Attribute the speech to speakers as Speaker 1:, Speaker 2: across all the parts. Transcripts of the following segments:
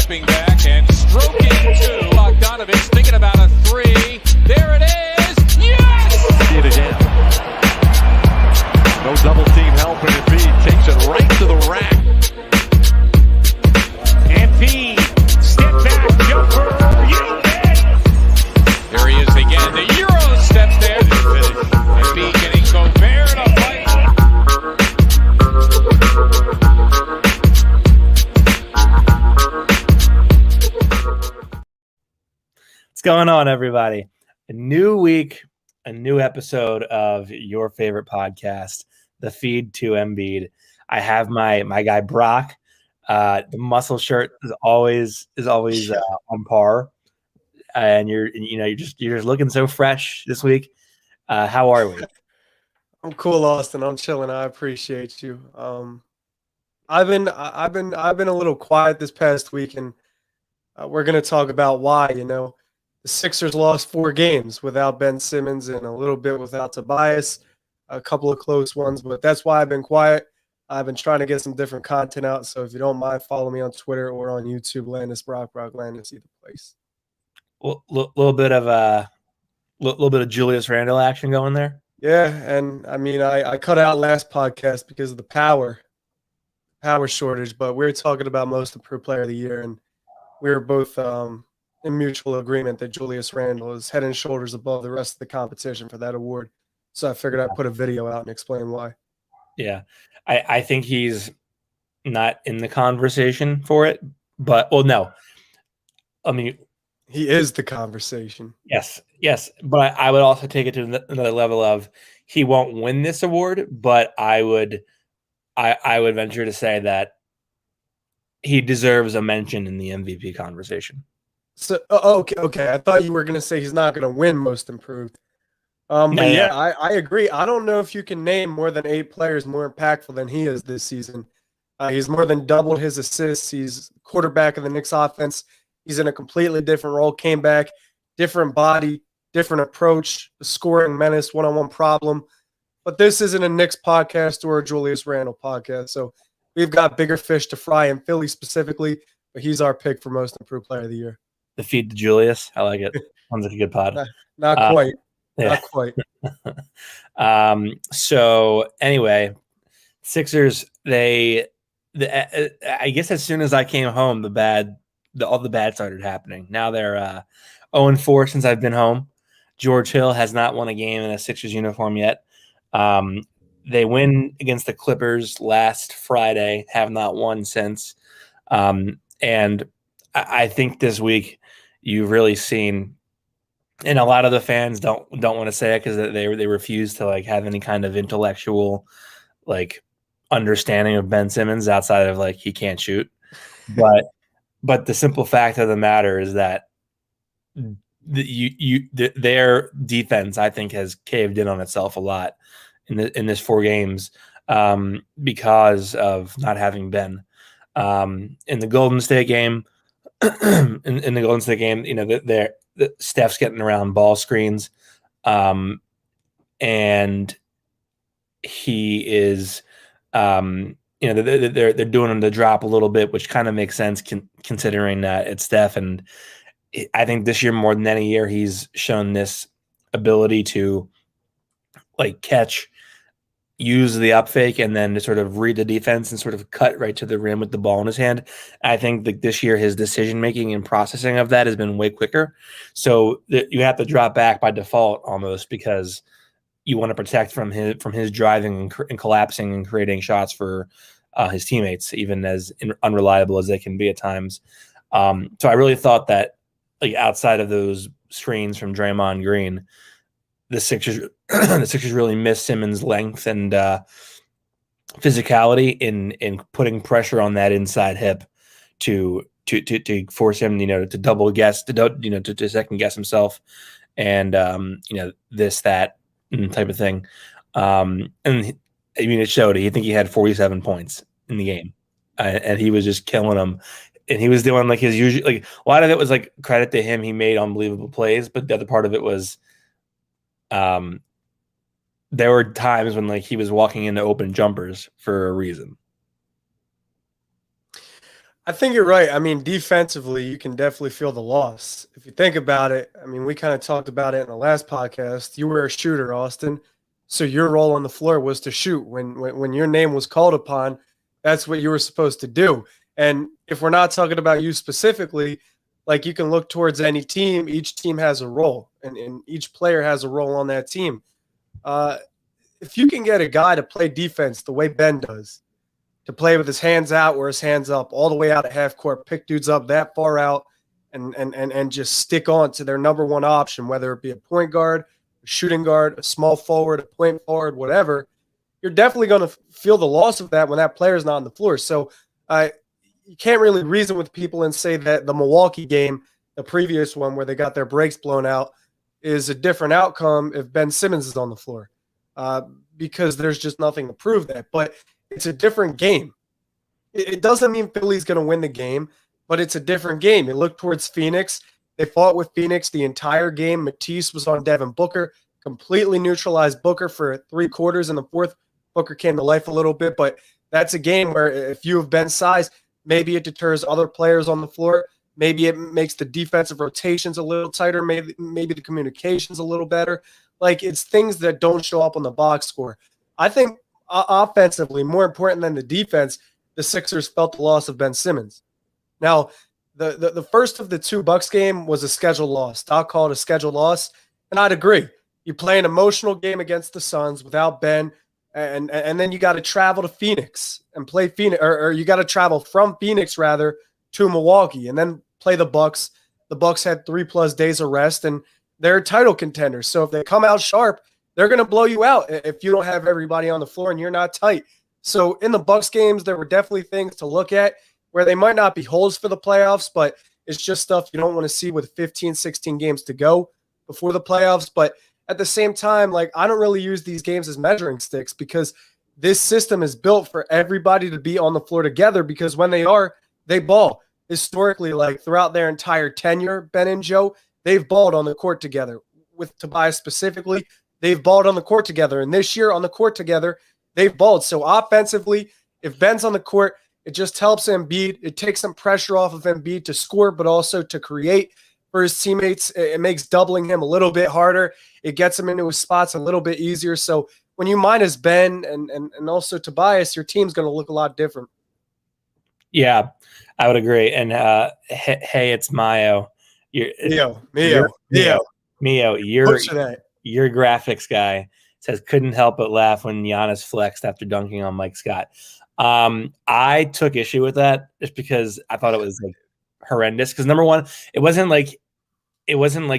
Speaker 1: stepping back and stroking two. Bogdanovich thinking about a three. There it is. Yes!
Speaker 2: See it again. No double team help, and Embiid takes it right to the rack.
Speaker 3: Embiid, step back jumper. You bet.
Speaker 1: There he is again. The Euro step there. Embiid getting Gobert in a fight.
Speaker 4: What's going on, everybody? A new week, a new episode of your favorite podcast, The Feed to Embiid. I have my guy Brock. The muscle shirt is always on par, and you're just looking so fresh this week. How are we?
Speaker 5: I'm cool, Austin. I'm chilling. I appreciate you. I've been a little quiet this past week, and we're gonna talk about why. The Sixers lost 4 games without Ben Simmons and a little bit without Tobias, a couple of close ones, but that's why I've been quiet. I've been trying to get some different content out, so if you don't mind, follow me on Twitter or on YouTube, Landis Brock Landis, either place.
Speaker 4: Little bit of Julius Randle action going there.
Speaker 5: Yeah, and I mean, I cut out last podcast because of the power shortage, but we were talking about most improved player of the year, and we were both in mutual agreement that Julius Randle is head and shoulders above the rest of the competition for that award. So I figured I'd put a video out and explain why.
Speaker 4: Yeah, I think he's not in the conversation for it, but no. I mean,
Speaker 5: he is the conversation.
Speaker 4: Yes, but I would also take it to another level of he won't win this award, but I would venture to say that he deserves a mention in the MVP conversation.
Speaker 5: So okay. I thought you were going to say he's not going to win Most Improved. I agree. I don't know if you can name more than 8 players more impactful than he is this season. He's more than doubled his assists. He's quarterback of the Knicks offense. He's in a completely different role. Came back, different body, different approach, scoring menace, one-on-one problem. But this isn't a Knicks podcast or a Julius Randle podcast. So we've got bigger fish to fry in Philly specifically. But he's our pick for Most Improved Player of the Year.
Speaker 4: The Feed to Julius. I like it. Sounds like a good pod.
Speaker 5: Not quite.
Speaker 4: Yeah.
Speaker 5: Not quite.
Speaker 4: So anyway, Sixers, I guess as soon as I came home, all the bad started happening. Now they're 0-4 since I've been home. George Hill has not won a game in a Sixers uniform yet. They win against the Clippers last Friday, have not won since. And I think this week you've really seen, and a lot of the fans don't want to say it because they refuse to have any kind of intellectual understanding of Ben Simmons outside of he can't shoot. But the simple fact of the matter is that their defense, I think, has caved in on itself a lot in this 4 games because of not having Ben. In the Golden State game, Steph's getting around ball screens, and he is, they're doing him to drop a little bit, which kind of makes sense considering that it's Steph. And I think this year more than any year, he's shown this ability to catch, use the up fake, and then to sort of read the defense and sort of cut right to the rim with the ball in his hand. I think that this year his decision making and processing of that has been way quicker. So you have to drop back by default almost because you want to protect from his driving and collapsing and creating shots for his teammates, even as unreliable as they can be at times. So I really thought that outside of those screens from Draymond Green, the Sixers really missed Simmons' length and physicality in putting pressure on that inside hip to force him, to double guess, to second guess himself, and this, that type of thing. And I mean, it showed. I think he had 47 points in the game, and he was just killing them. And he was doing his usual. A lot of it was credit to him. He made unbelievable plays, but the other part of it was, there were times when he was walking into open jumpers for a reason.
Speaker 5: I think you're right. I mean, defensively, you can definitely feel the loss. If you think about it, I mean, we kind of talked about it in the last podcast. You were a shooter, Austin. So your role on the floor was to shoot. When your name was called upon, that's what you were supposed to do. And if we're not talking about you specifically, like you can look towards any team, each team has a role, and each player has a role on that team. If you can get a guy to play defense the way Ben does, to play with his hands out or his hands up, all the way out at half court, pick dudes up that far out, and just stick on to their number one option, whether it be a point guard, a shooting guard, a small forward, a point forward, whatever. You're definitely going to feel the loss of that when that player is not on the floor. So you can't really reason with people and say that the Milwaukee game, the previous one where they got their breaks blown out, is a different outcome if Ben Simmons is on the floor, because there's just nothing to prove that. But it's a different game. It doesn't mean Philly's going to win the game, but it's a different game. You look towards Phoenix. They fought with Phoenix the entire game. Matisse was on Devin Booker, completely neutralized Booker for 3/4 in the fourth. Booker came to life a little bit, but that's a game where if you have Ben's size, maybe it deters other players on the floor. Maybe it makes the defensive rotations a little tighter. Maybe the communication's a little better. Like, it's things that don't show up on the box score. I think offensively, more important than the defense, the Sixers felt the loss of Ben Simmons. Now, the first of the two Bucks game was a scheduled loss. I'll call it a scheduled loss, and I'd agree. You play an emotional game against the Suns without Ben, and then you got to travel to Phoenix and play Phoenix, or you got to travel from Phoenix rather to Milwaukee, and then play the Bucks. The Bucks had 3+ days of rest, and they're title contenders. So if they come out sharp, they're going to blow you out if you don't have everybody on the floor and you're not tight. So in the Bucks games, there were definitely things to look at where they might not be holes for the playoffs, but it's just stuff you don't want to see with 15, 16 games to go before the playoffs. But at the same time, like, I don't really use these games as measuring sticks, because this system is built for everybody to be on the floor together, because when they are, they ball. Historically, like throughout their entire tenure, Ben and Joe, they've balled on the court together. With Tobias specifically, they've balled on the court together. And this year on the court together, they've balled. So offensively, if Ben's on the court, it just helps Embiid. It takes some pressure off of Embiid to score, but also to create for his teammates. It makes doubling him a little bit harder. It gets him into his spots a little bit easier. So when you minus Ben and also Tobias, your team's going to look a lot different.
Speaker 4: Yeah, I would agree. And hey, it's Mio. Mio. Your graphics guy says couldn't help but laugh when Giannis flexed after dunking on Mike Scott. I took issue with that just because I thought it was like horrendous. Because number one, it wasn't like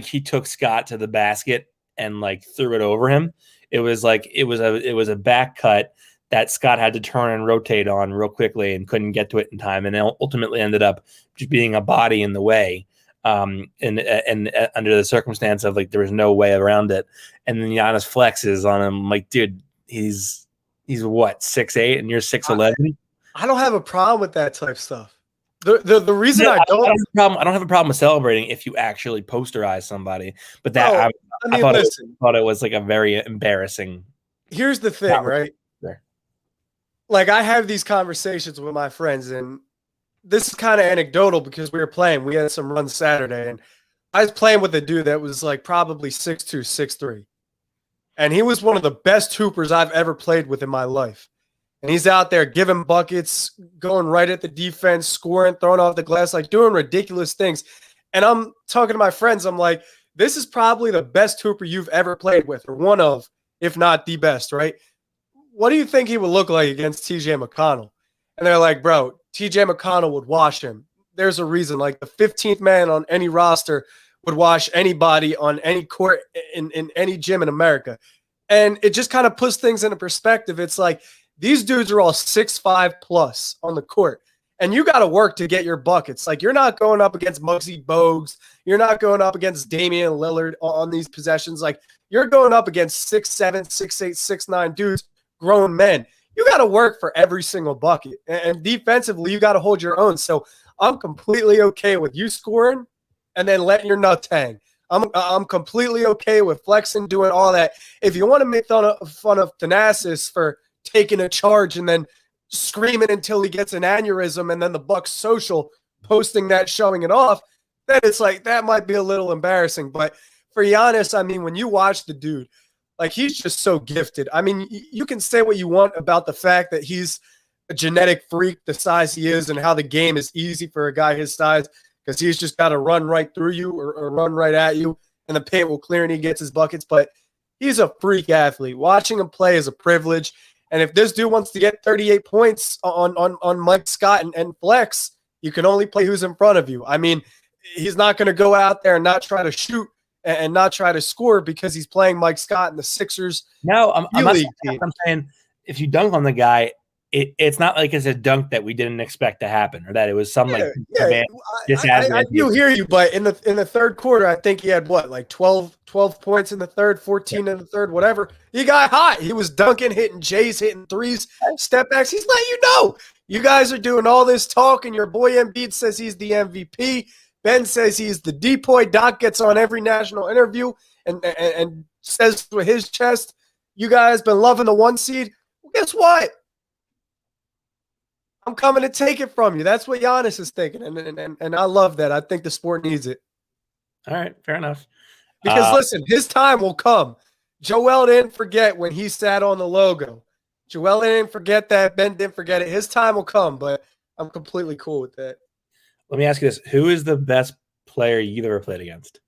Speaker 4: he took Scott to the basket and like threw it over him. It was like it was a back cut that Scott had to turn and rotate on real quickly and couldn't get to it in time, and ultimately ended up just being a body in the way. And under the circumstance of like there was no way around it, and then Giannis flexes on him. Like, dude, he's what, 6'8", and you're 6'11".
Speaker 5: I don't have a problem with that type of stuff. The reason I don't
Speaker 4: have a problem with celebrating if you actually posterize somebody, but that I thought it was like a very embarrassing.
Speaker 5: Here's the thing, right?
Speaker 4: There.
Speaker 5: Like, I have these conversations with my friends, and this is kind of anecdotal because we had some runs Saturday, and I was playing with a dude that was like probably 6'2", 6'3". And he was one of the best hoopers I've ever played with in my life. And he's out there giving buckets, going right at the defense, scoring, throwing off the glass, like doing ridiculous things. And I'm talking to my friends. I'm like, this is probably the best hooper you've ever played with, or one of, if not the best, right? What do you think he would look like against TJ McConnell? And they're like, bro, TJ McConnell would wash him. There's a reason. Like, the 15th man on any roster would wash anybody on any court in any gym in America. And it just kind of puts things into perspective. It's like, these dudes are all 6'5" plus on the court, and you got to work to get your buckets. Like, you're not going up against Muggsy Bogues. You're not going up against Damian Lillard on these possessions. Like, you're going up against 6'7", 6'8", 6'9" dudes, grown men. You got to work for every single bucket. And defensively, you got to hold your own. So I'm completely okay with you scoring and then letting your nuts hang. I'm completely okay with flexing, doing all that. If you want to make fun of Thanasis for taking a charge and then screaming until he gets an aneurysm and then the Bucks social posting that, showing it off, then it's like that might be a little embarrassing. But for Giannis, I mean, when you watch the dude, like he's just so gifted. I mean, you can say what you want about the fact that he's a genetic freak, the size he is, and how the game is easy for a guy his size because he's just got to run right through you or run right at you, and the paint will clear and he gets his buckets. But he's a freak athlete. Watching him play is a privilege. And if this dude wants to get 38 points on Mike Scott and flex, you can only play who's in front of you. I mean, he's not going to go out there and not try to shoot and not try to score because he's playing Mike Scott and the Sixers.
Speaker 4: No, I'm saying if you dunk on the guy, it's not like it's a dunk that we didn't expect to happen or that it was some I
Speaker 5: do hear you, but in the third quarter, I think he had like 12 points in the third, 14 in the third, whatever. He got hot. He was dunking, hitting J's, hitting threes, step backs. He's letting you know. You guys are doing all this talk, and your boy Embiid says he's the MVP. Ben says he's the depoy. Doc gets on every national interview and says with his chest, you guys been loving the 1 seed. Well, guess what? I'm coming to take it from you. That's what Giannis is thinking, and I love that. I think the sport needs it.
Speaker 4: All right, fair enough.
Speaker 5: Because listen, his time will come. Joel didn't forget when he sat on the logo. Joel didn't forget that. Ben didn't forget it. His time will come, but I'm completely cool with that.
Speaker 4: Let me ask you this: who is the best player you've ever played against?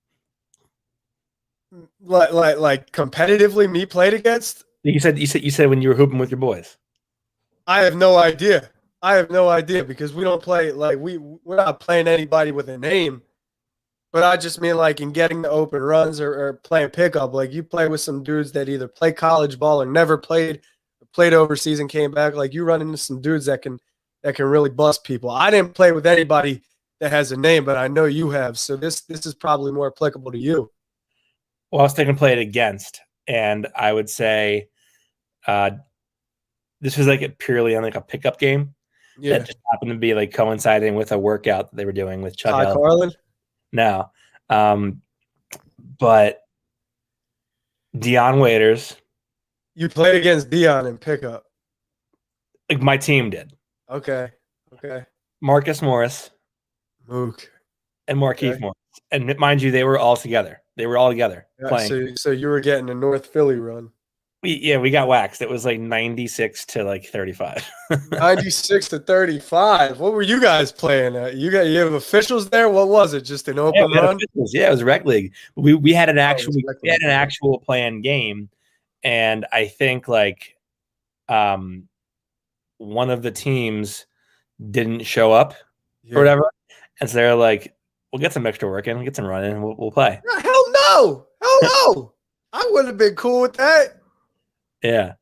Speaker 5: Like competitively, me played against?
Speaker 4: You said when you were hooping with your boys.
Speaker 5: I have no idea. Because we don't play we're not playing anybody with a name. But I just mean like in getting the open runs or playing pickup. Like you play with some dudes that either play college ball or never played overseas and came back. Like you run into some dudes that can really bust people. I didn't play with anybody that has a name, but I know you have. So this is probably more applicable to you.
Speaker 4: Well, I was thinking play it against, and I would say this was like purely on like a pickup game.
Speaker 5: Yeah.
Speaker 4: That just happened to be like coinciding with a workout that they were doing with Chuck.
Speaker 5: Ty Carlin?
Speaker 4: No. But Dion Waiters.
Speaker 5: You played against Dion in pickup.
Speaker 4: Like my team did.
Speaker 5: Okay.
Speaker 4: Marcus Morris.
Speaker 5: Mook.
Speaker 4: And Markieff Morris. And mind you, they were all together. Playing.
Speaker 5: So you were getting a North Philly run.
Speaker 4: We got waxed. It was like 96 to like 35.
Speaker 5: 96 to 35. What were you guys playing at? You have officials there? What was it? Just an open run?
Speaker 4: Yeah, it was rec league. We had an actual planned game, and I think like one of the teams didn't show up or whatever, and so they're like, "We'll get some extra work in, get some running, and we'll play."
Speaker 5: Hell no! I wouldn't have been cool with that.
Speaker 4: Yeah,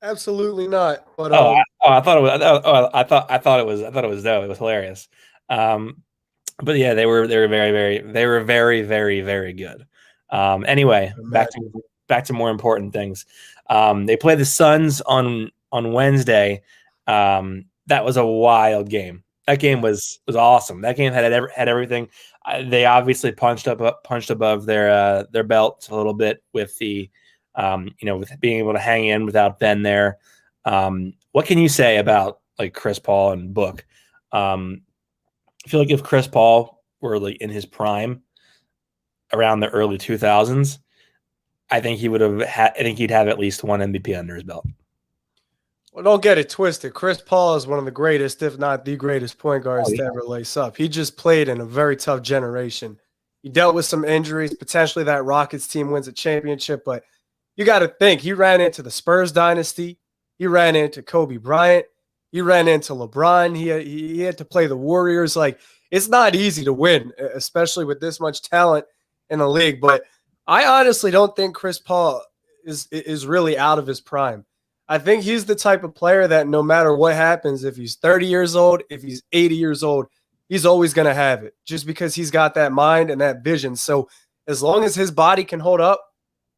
Speaker 5: absolutely not. But
Speaker 4: I thought it was. I thought it was dope. It was hilarious. But yeah, they were very, very, very good. Anyway, back to more important things. They play the Suns on Wednesday. That was a wild game. That game was awesome. That game had everything. They obviously punched above their belts a little bit with the. With being able to hang in without Ben there. What can you say about like Chris Paul and Book? I feel like if Chris Paul were like in his prime around the early 2000s, I think he'd have at least one MVP under his belt.
Speaker 5: Well, don't get it twisted. Chris Paul is one of the greatest, if not the greatest point guards to ever lace up. He just played in a very tough generation. He dealt with some injuries. Potentially that Rockets team wins a championship, but you got to think, he ran into the Spurs dynasty. He ran into Kobe Bryant. He ran into LeBron. He had to play the Warriors. Like, it's not easy to win, especially with this much talent in the league. But I honestly don't think Chris Paul is really out of his prime. I think he's the type of player that no matter what happens, if he's 30 years old, if he's 80 years old, he's always going to have it just because he's got that mind and that vision. So as long as his body can hold up,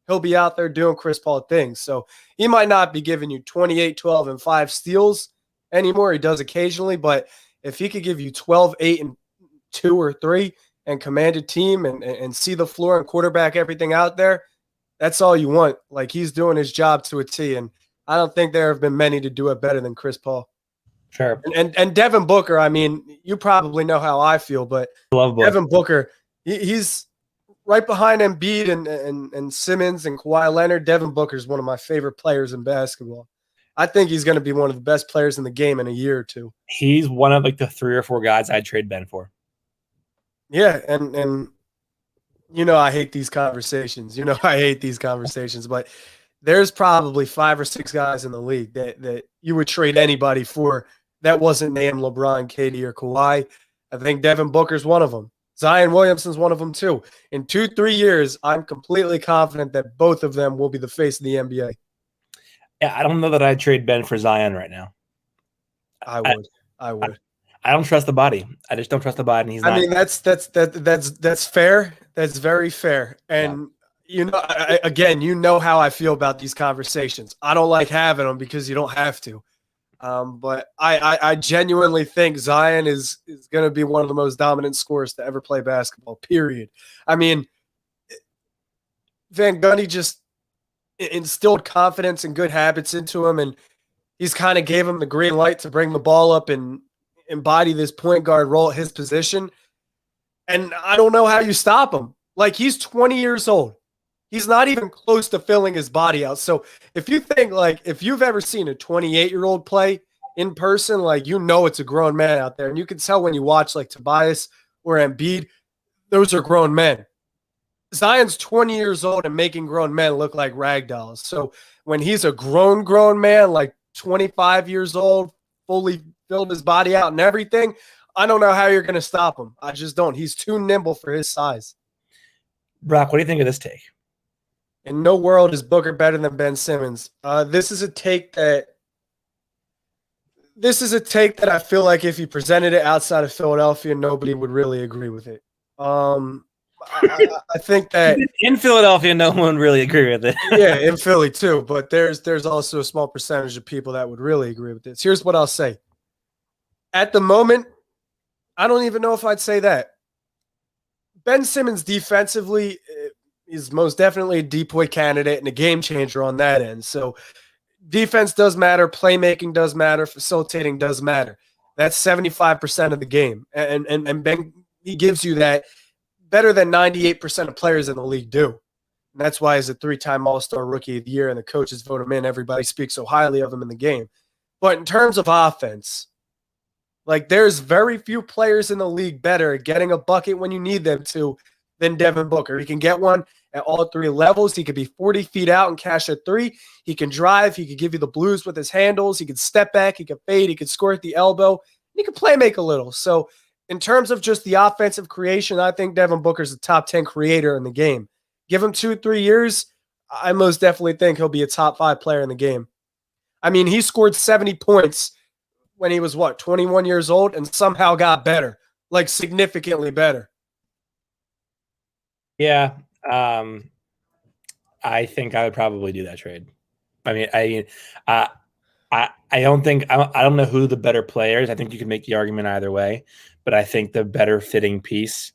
Speaker 5: he'll be out there doing Chris Paul things. So he might not be giving you 28, 12, and 5 steals anymore. He does occasionally, but if he could give you 12, 8, and 2 or 3 and command a team and see the floor and quarterback everything out there, that's all you want. Like, he's doing his job to a T, and I don't think there have been many to do it better than Chris Paul.
Speaker 4: Sure.
Speaker 5: And Devin Booker, I mean, you probably know how I feel, but
Speaker 4: Love Book.
Speaker 5: Devin Booker, he's right behind Embiid and Simmons and Kawhi Leonard. Devin Booker is one of my favorite players in basketball. I think he's going to be one of the best players in the game in a year or two.
Speaker 4: He's one of like the 3 or 4 guys I'd trade Ben for.
Speaker 5: Yeah, and I hate these conversations. But there's probably 5 or 6 guys in the league that you would trade anybody for that wasn't named LeBron, KD, or Kawhi. I think Devin Booker's one of them. Zion Williamson's one of them too. In 2-3 years, I'm completely confident that both of them will be the face of the NBA.
Speaker 4: Yeah, I don't know that I'd trade Ben for Zion right now.
Speaker 5: I would.
Speaker 4: I don't trust the body. I just don't trust the body. And
Speaker 5: I mean, that's fair. That's very fair. And again, you know how I feel about these conversations. I don't like having them because you don't have to. But I genuinely think Zion is going to be one of the most dominant scorers to ever play basketball, period. I mean, Van Gundy just instilled confidence and good habits into him, and he's kind of gave him the green light to bring the ball up and embody this point guard role at his position. And I don't know how you stop him. Like, he's 20 years old. He's not even close to filling his body out. So if you think, like, if you've ever seen a 28-year-old play in person, like, it's a grown man out there. And you can tell when you watch, like, Tobias or Embiid, those are grown men. Zion's 20 years old and making grown men look like rag dolls. So when he's a grown man, like 25 years old, fully filled his body out and everything, I don't know how you're going to stop him. I just don't. He's too nimble for his size.
Speaker 4: Brock, what do you think of this take?
Speaker 5: In no world is Booker better than Ben Simmons. This is a take that I feel like if you presented it outside of Philadelphia, nobody would really agree with it. I think that
Speaker 4: in Philadelphia, no one really agree with it.
Speaker 5: Yeah, in Philly too. But there's also a small percentage of people that would really agree with this. Here's what I'll say. At the moment, I don't even know if I'd say that. Ben Simmons defensively is most definitely a depoy candidate and a game changer on that end. So defense does matter, playmaking does matter, facilitating does matter. That's 75% of the game. And Ben, he gives you that better than 98% of players in the league do. And that's why he's a 3-time All-Star Rookie of the Year and the coaches vote him in. Everybody speaks so highly of him in the game. But in terms of offense, like, there's very few players in the league better at getting a bucket when you need them to than Devin Booker. He can get one at all 3 levels. He could be 40 feet out and cash a 3. He can drive. He could give you the blues with his handles. He could step back. He could fade. He could score at the elbow. He could play make a little. So in terms of just the offensive creation, I think Devin Booker's a top 10 creator in the game. Give him 2-3 years, I most definitely think he'll be a top 5 player in the game. I mean, he scored 70 points when he was, 21 years old and somehow got better, like significantly better.
Speaker 4: Yeah, I think I would probably do that trade. I mean, I don't know who the better player is. I think you can make the argument either way, but I think the better fitting piece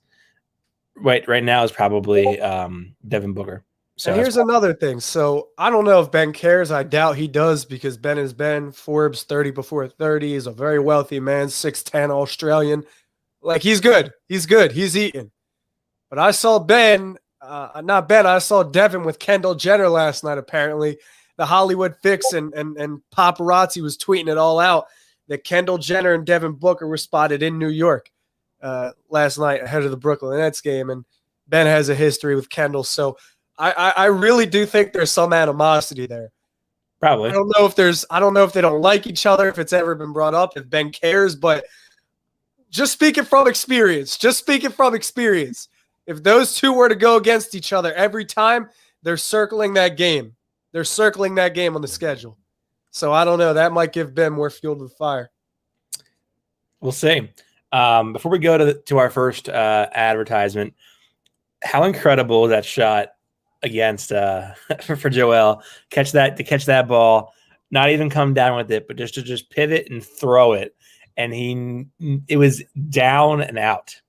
Speaker 4: right now is probably Devin Booker. So
Speaker 5: and here's another thing. So I don't know if Ben cares. I doubt he does because Ben is Ben. Forbes 30 before 30. He's a very wealthy man, 6'10", Australian. Like, he's good. He's good. He's eating. But I saw I saw Devin with Kendall Jenner last night, apparently. The Hollywood Fix and paparazzi was tweeting it all out that Kendall Jenner and Devin Booker were spotted in New York last night ahead of the Brooklyn Nets game. And Ben has a history with Kendall. So I really do think there's some animosity there.
Speaker 4: Probably.
Speaker 5: I don't know if they don't like each other, if it's ever been brought up, if Ben cares, but just speaking from experience, if those two were to go against each other every time, they're circling that game. They're circling that game on the schedule. So I don't know. That might give Ben more fuel to the fire.
Speaker 4: We'll see. Before we go to our first advertisement, how incredible is that shot against for Joel? Catch that ball, not even come down with it, but just pivot and throw it. And it was down and out.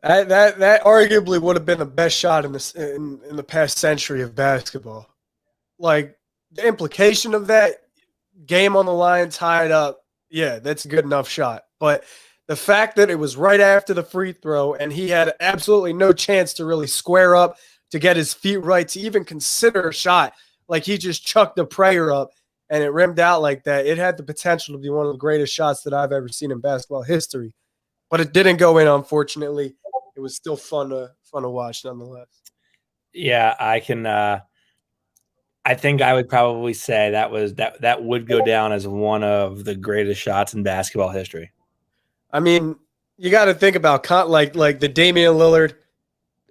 Speaker 5: That arguably would have been the best shot in the past century of basketball. Like, the implication of that, game on the line, tied up, Yeah, that's a good enough shot. But the fact that it was right after the free throw and he had absolutely no chance to really square up, to get his feet right, to even consider a shot, like he just chucked the prayer up and it rimmed out like that, it had the potential to be one of the greatest shots that I've ever seen in basketball history. But it didn't go in, unfortunately. It was still fun to watch nonetheless.
Speaker 4: Yeah, I can I think I would probably say that would go down as one of the greatest shots in basketball history.
Speaker 5: I mean, you got to think about like the Damian Lillard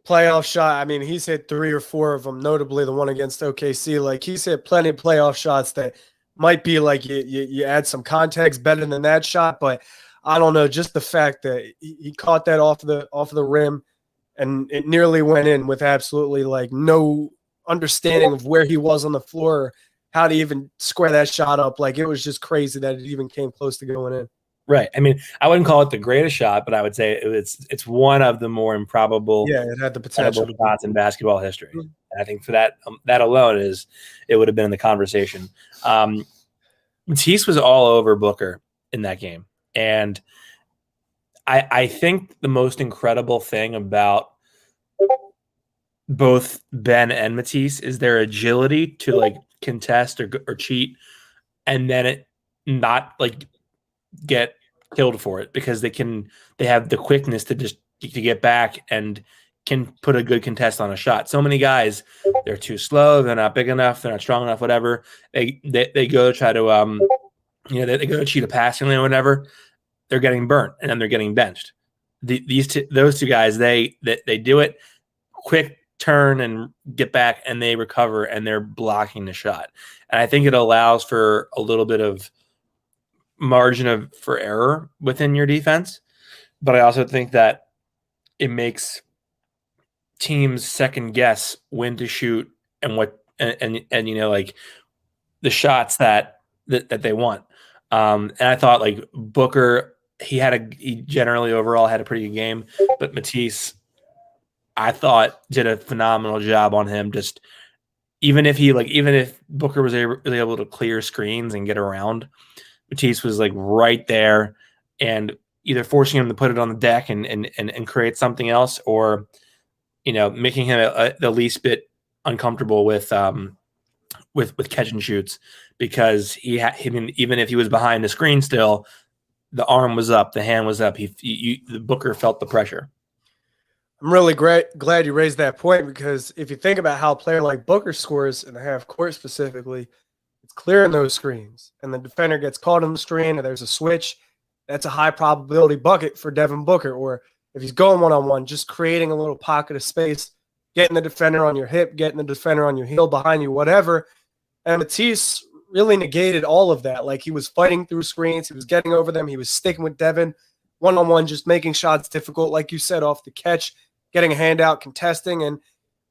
Speaker 5: playoff shot. I mean, he's hit 3 or 4 of them, notably the one against OKC. Like, he's hit plenty of playoff shots that might be like you add some context better than that shot. But I don't know, just the fact that he caught that off the rim and it nearly went in with absolutely like no understanding of where he was on the floor, how to even square that shot up. Like, it was just crazy that it even came close to going in.
Speaker 4: Right. I mean, I wouldn't call it the greatest shot, but I would say it's one of the more improbable.
Speaker 5: Yeah, it had the potential
Speaker 4: shots in basketball history. And I think for that alone it would have been in the conversation. Matisse was all over Booker in that game, and I think the most incredible thing about both Ben and Matisse is their agility to like contest or cheat, and then it not like get killed for it, because they have the quickness to get back and can put a good contest on a shot. So many guys, they're too slow, they're not big enough, they're not strong enough, whatever. They go try to they go to cheat a passing lane or whatever. They're getting burnt and then they're getting benched. Those two guys, they do it quick, turn and get back, and they recover and they're blocking the shot. And I think it allows for a little bit of margin for error within your defense, but I also think that it makes teams second guess when to shoot and what and like the shots that they want. And I thought like Booker, he generally overall had a pretty good game, but Matisse, I thought, did a phenomenal job on him. Just even if Booker was really able to clear screens and get around, Matisse was like right there and either forcing him to put it on the deck and create something else, or making him the least bit uncomfortable with catch and shoots, because even if he was behind the screen still, the arm was up, the hand was up. The Booker felt the pressure.
Speaker 5: I'm really glad you raised that point, because if you think about how a player like Booker scores in the half court specifically, it's clearing those screens and the defender gets caught on the screen and there's a switch. That's a high probability bucket for Devin Booker. Or if he's going one-on-one, just creating a little pocket of space, getting the defender on your hip, getting the defender on your heel, behind you, whatever. And Matisse really negated all of that. Like, he was fighting through screens, he was getting over them, he was sticking with Devin one-on-one, just making shots difficult, like you said, off the catch, getting a handout, contesting. And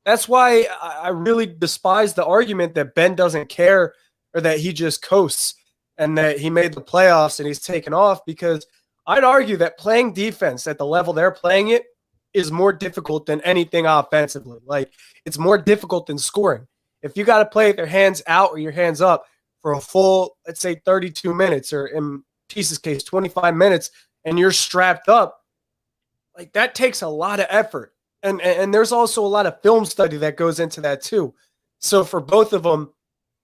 Speaker 5: that's why I really despise the argument that Ben doesn't care, or that he just coasts and that he made the playoffs and he's taken off, because I'd argue that playing defense at the level they're playing it is more difficult than anything offensively. Like, it's more difficult than scoring. If you got to play with your hands out or your hands up for a full, let's say 32 minutes, or in Matisse's case, 25 minutes, and you're strapped up, like, that takes a lot of effort. And there's also a lot of film study that goes into that too. So for both of them,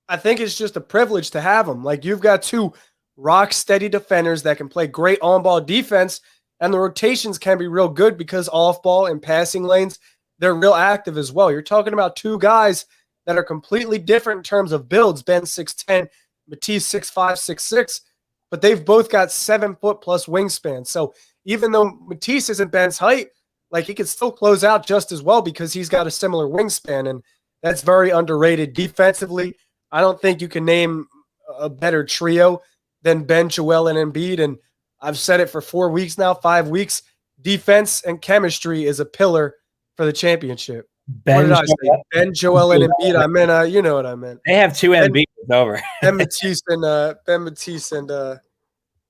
Speaker 5: I think it's just a privilege to have them. Like, you've got two rock steady defenders that can play great on-ball defense, and the rotations can be real good because off-ball and passing lanes, they're real active as well. You're talking about two guys that are completely different in terms of builds. Ben 6'10", Matisse 6'5", 6'6", but they've both got 7 foot plus wingspan. So even though Matisse isn't Ben's height, like, he could still close out just as well because he's got a similar wingspan, and that's very underrated defensively. I don't think you can name a better trio than Ben, Joel, and Embiid. And I've said it for 4 weeks now, 5 weeks. Defense and chemistry is a pillar for the championship. What did I say? Ben, Joel, and Embiid. I meant, you know what I meant.
Speaker 4: They have two Embiid. It's over.
Speaker 5: Ben Matisse and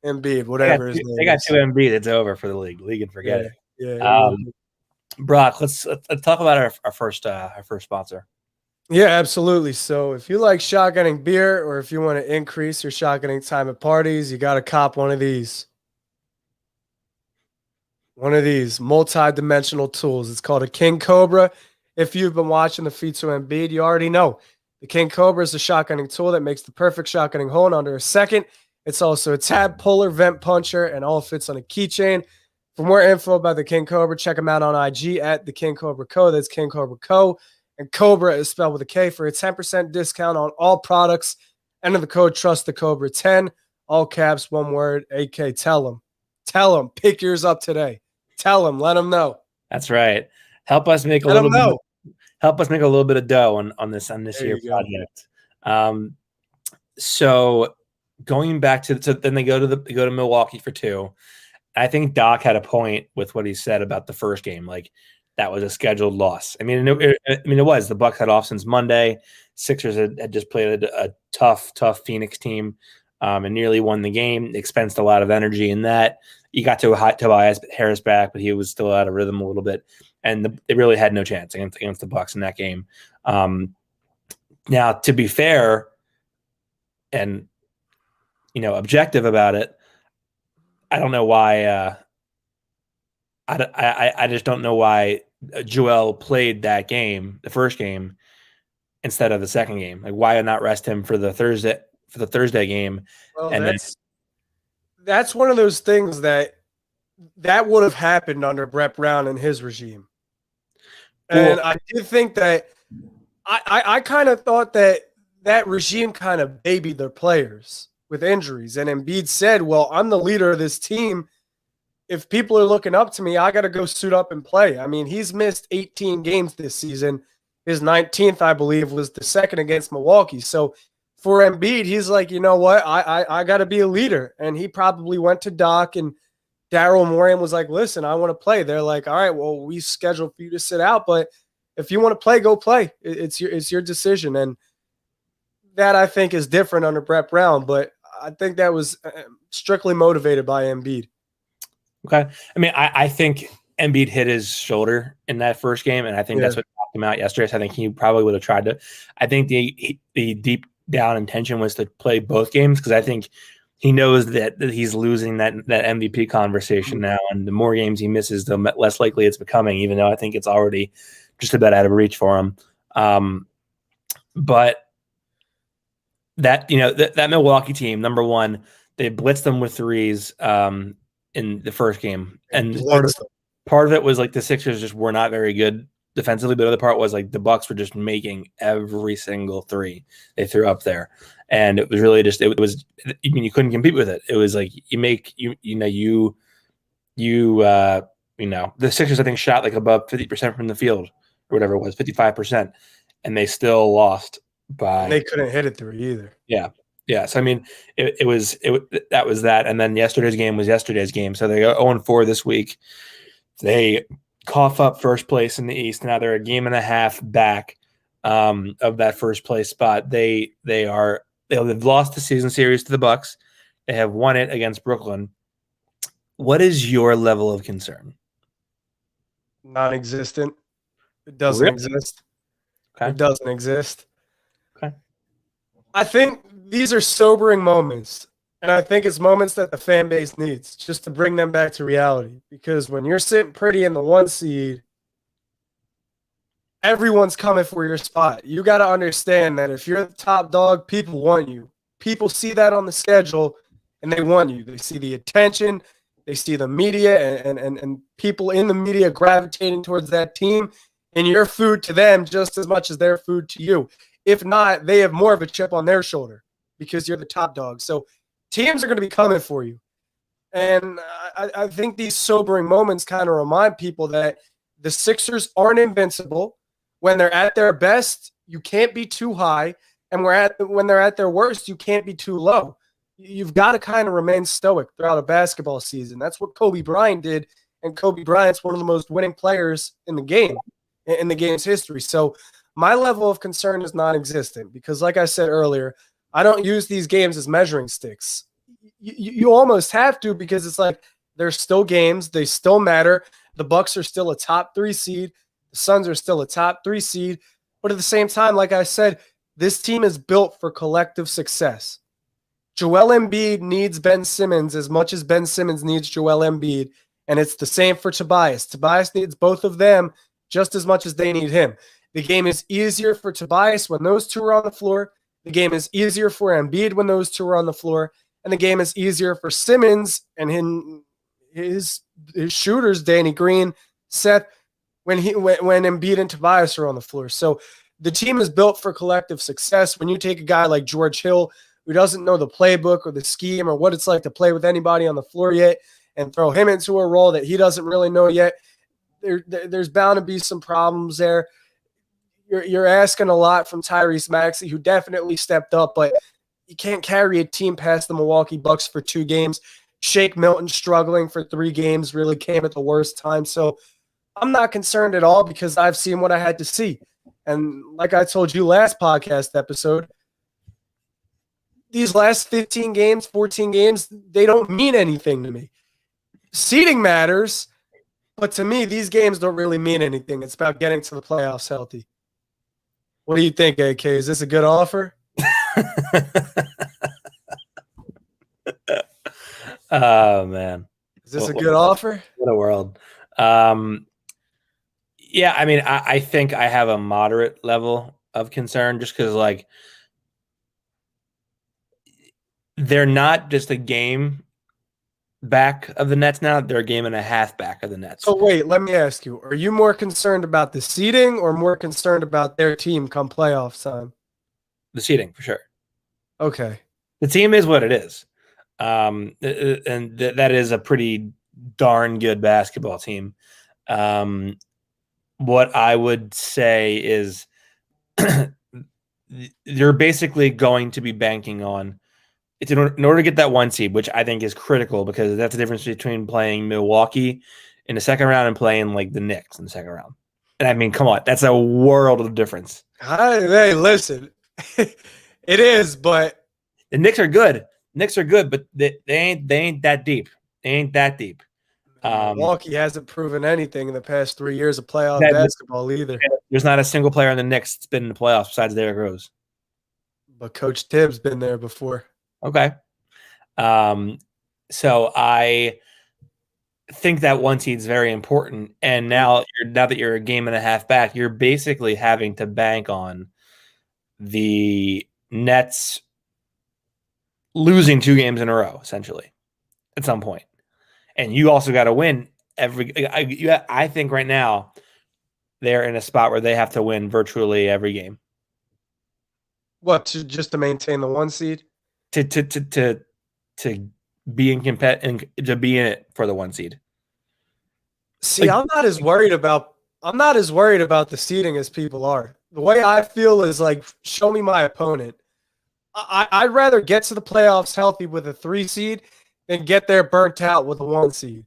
Speaker 5: Embiid, whatever his name.
Speaker 4: They got two Embiid. It's over for the league. League and forget it.
Speaker 5: Yeah.
Speaker 4: Brock, let's talk about our first sponsor.
Speaker 5: Yeah, absolutely. So if you like shotgunning beer or if you want to increase your shotgunning time at parties, you got to cop one of these. One of these multi-dimensional tools. It's called a King Cobra. If you've been watching the feats of Embiid, you already know. The King Cobra is a shotgunning tool that makes the perfect shotgunning hole in under a second. It's also a tab puller, vent puncher, and all fits on a keychain. For more info about the King Cobra, check them out on IG at the King Cobra Co. That's King Cobra Co. And Cobra is spelled with a K for a 10% discount on all products. Enter the code TrustTheCobra10, all caps, one word, AK. Tell them, pick yours up today. Tell them, let them know.
Speaker 4: That's right. Help us make a
Speaker 5: Let
Speaker 4: little
Speaker 5: them
Speaker 4: bit.
Speaker 5: know.
Speaker 4: Help us make a little bit of dough on this
Speaker 5: There
Speaker 4: year
Speaker 5: you go.
Speaker 4: project. So going back to then they go to Milwaukee for 2. I think Doc had a point with what he said about the first game. Like that was a scheduled loss. I mean, it was. The Bucks had off since Monday. Sixers had just played a tough Phoenix team and nearly won the game. Expensed a lot of energy in that. You got to Tobias Harris back, but he was still out of rhythm a little bit, and they really had no chance against the Bucks in that game. Now, to be fair, and objective about it, I don't know why. I just don't know why Joel played that game, the first game, instead of the second game. Like, why not rest him for the Thursday game?
Speaker 5: Well,
Speaker 4: And
Speaker 5: that's one of those things that would have happened under Brett Brown and his regime. And I did think that I kind of thought that regime kind of babied their players with injuries. And Embiid said, well, I'm the leader of this team. If people are looking up to me, I got to go suit up and play. I mean, he's missed 18 games this season. His 19th, I believe, was the second against Milwaukee. So for Embiid, he's like, you know what? I got to be a leader. And he probably went to Doc and Daryl Morey and was like, listen, I want to play. They're like, all right, well, we scheduled for you to sit out, but if you want to play, go play. It's your decision. And that I think is different under Brett Brown, but I think that was strictly motivated by Embiid.
Speaker 4: Okay. I mean, I think Embiid hit his shoulder in that first game, and I think that's what knocked him out yesterday. So I think he probably would have tried to. I think the deep down intention was to play both games because I think he knows that he's losing that MVP conversation now, and the more games he misses, the less likely it's becoming. Even though I think it's already just about out of reach for him. But that that Milwaukee team, number one, they blitzed them with threes. In the first game, and part of it was like the Sixers just were not very good defensively, but the other part was like the Bucks were just making every single three they threw up there, and it was really just I mean, you couldn't compete with it. It was like the Sixers I think shot like above 50% from the field or whatever it was, 55%, and they still lost by.
Speaker 5: They couldn't hit it through either.
Speaker 4: Yeah. Yeah, so I mean, that was that, and then yesterday's game was yesterday's game. So they go 0-4 this week. They cough up first place in the East. Now they're a game and a half back of that first place spot. They've lost the season series to the Bucks. They have won it against Brooklyn. What is your level of concern?
Speaker 5: Non-existent. It doesn't exist.
Speaker 4: Okay.
Speaker 5: It doesn't exist.
Speaker 4: Okay.
Speaker 5: I think these are sobering moments, and I think it's moments that the fan base needs just to bring them back to reality. Because when you're sitting pretty in the 1 seed, everyone's coming for your spot. You got to understand that if you're the top dog, people want you. People see that on the schedule, and they want you. They see the attention. They see the media and people in the media gravitating towards that team, and you're food to them just as much as they're food to you. If not, they have more of a chip on their shoulder because you're the top dog. So teams are going to be coming for you. And I think these sobering moments kind of remind people that the Sixers aren't invincible. When they're at their best, you can't be too high. And when they're at their worst, you can't be too low. You've got to kind of remain stoic throughout a basketball season. That's what Kobe Bryant did. And Kobe Bryant's one of the most winning players in the game, in the game's history. So my level of concern is non-existent because, like I said earlier, I don't use these games as measuring sticks. You almost have to because it's like they're still games. They still matter. The Bucks are still a top 3 seed. The Suns are still a top 3 seed. But at the same time, like I said, this team is built for collective success. Joel Embiid needs Ben Simmons as much as Ben Simmons needs Joel Embiid, and it's the same for Tobias. Tobias needs both of them just as much as they need him. The game is easier for Tobias when those two are on the floor. The game is easier for Embiid when those two are on the floor. And the game is easier for Simmons and his shooters, Danny Green, Seth, when Embiid and Tobias are on the floor. So the team is built for collective success. When you take a guy like George Hill, who doesn't know the playbook or the scheme or what it's like to play with anybody on the floor yet, and throw him into a role that he doesn't really know yet, there's bound to be some problems there. You're asking a lot from Tyrese Maxey, who definitely stepped up, but you can't carry a team past the Milwaukee Bucks for 2 games. Shake Milton struggling for 3 games really came at the worst time. So I'm not concerned at all because I've seen what I had to see. And like I told you last podcast episode, these last 15 games, 14 games, they don't mean anything to me. Seeding matters, but to me, these games don't really mean anything. It's about getting to the playoffs healthy. What do you think, AK? Is this a good offer?
Speaker 4: Oh, man.
Speaker 5: Is this a good offer?
Speaker 4: What a world. Yeah, I mean, I think I have a moderate level of concern just because, like, they're not just a game back of the Nets now. They're a game and a half back of the Nets.
Speaker 5: So wait, let me ask you, are you more concerned about the seeding or more concerned about their team come playoff time?
Speaker 4: The seeding, for sure.
Speaker 5: Okay.
Speaker 4: The team is what it is. And that is a pretty darn good basketball team. What I would say is you're basically going to be banking on it's in order to get that 1 seed, which I think is critical because that's the difference between playing Milwaukee in the second round and playing like the Knicks in the second round. And I mean, come on, that's a world of difference.
Speaker 5: Hey, listen, it is, but
Speaker 4: the Knicks are good. Knicks are good, but they ain't that deep. They ain't that deep.
Speaker 5: Milwaukee hasn't proven anything in the past 3 years of playoff basketball either.
Speaker 4: There's not a single player in the Knicks that's been in the playoffs besides Derrick Rose.
Speaker 5: But Coach Tibbs been there before.
Speaker 4: Okay. So I think that 1 seed is very important. And now that you're a game and a half back, you're basically having to bank on the Nets losing 2 games in a row, essentially, at some point. And you also got to win I think right now they're in a spot where they have to win virtually every game.
Speaker 5: What, just to maintain the 1 seed?
Speaker 4: To be to be in it for the 1 seed.
Speaker 5: See, I'm not as worried about the seeding as people are. The way I feel is like, show me my opponent. I'd rather get to the playoffs healthy with a 3 seed than get there burnt out with a 1 seed.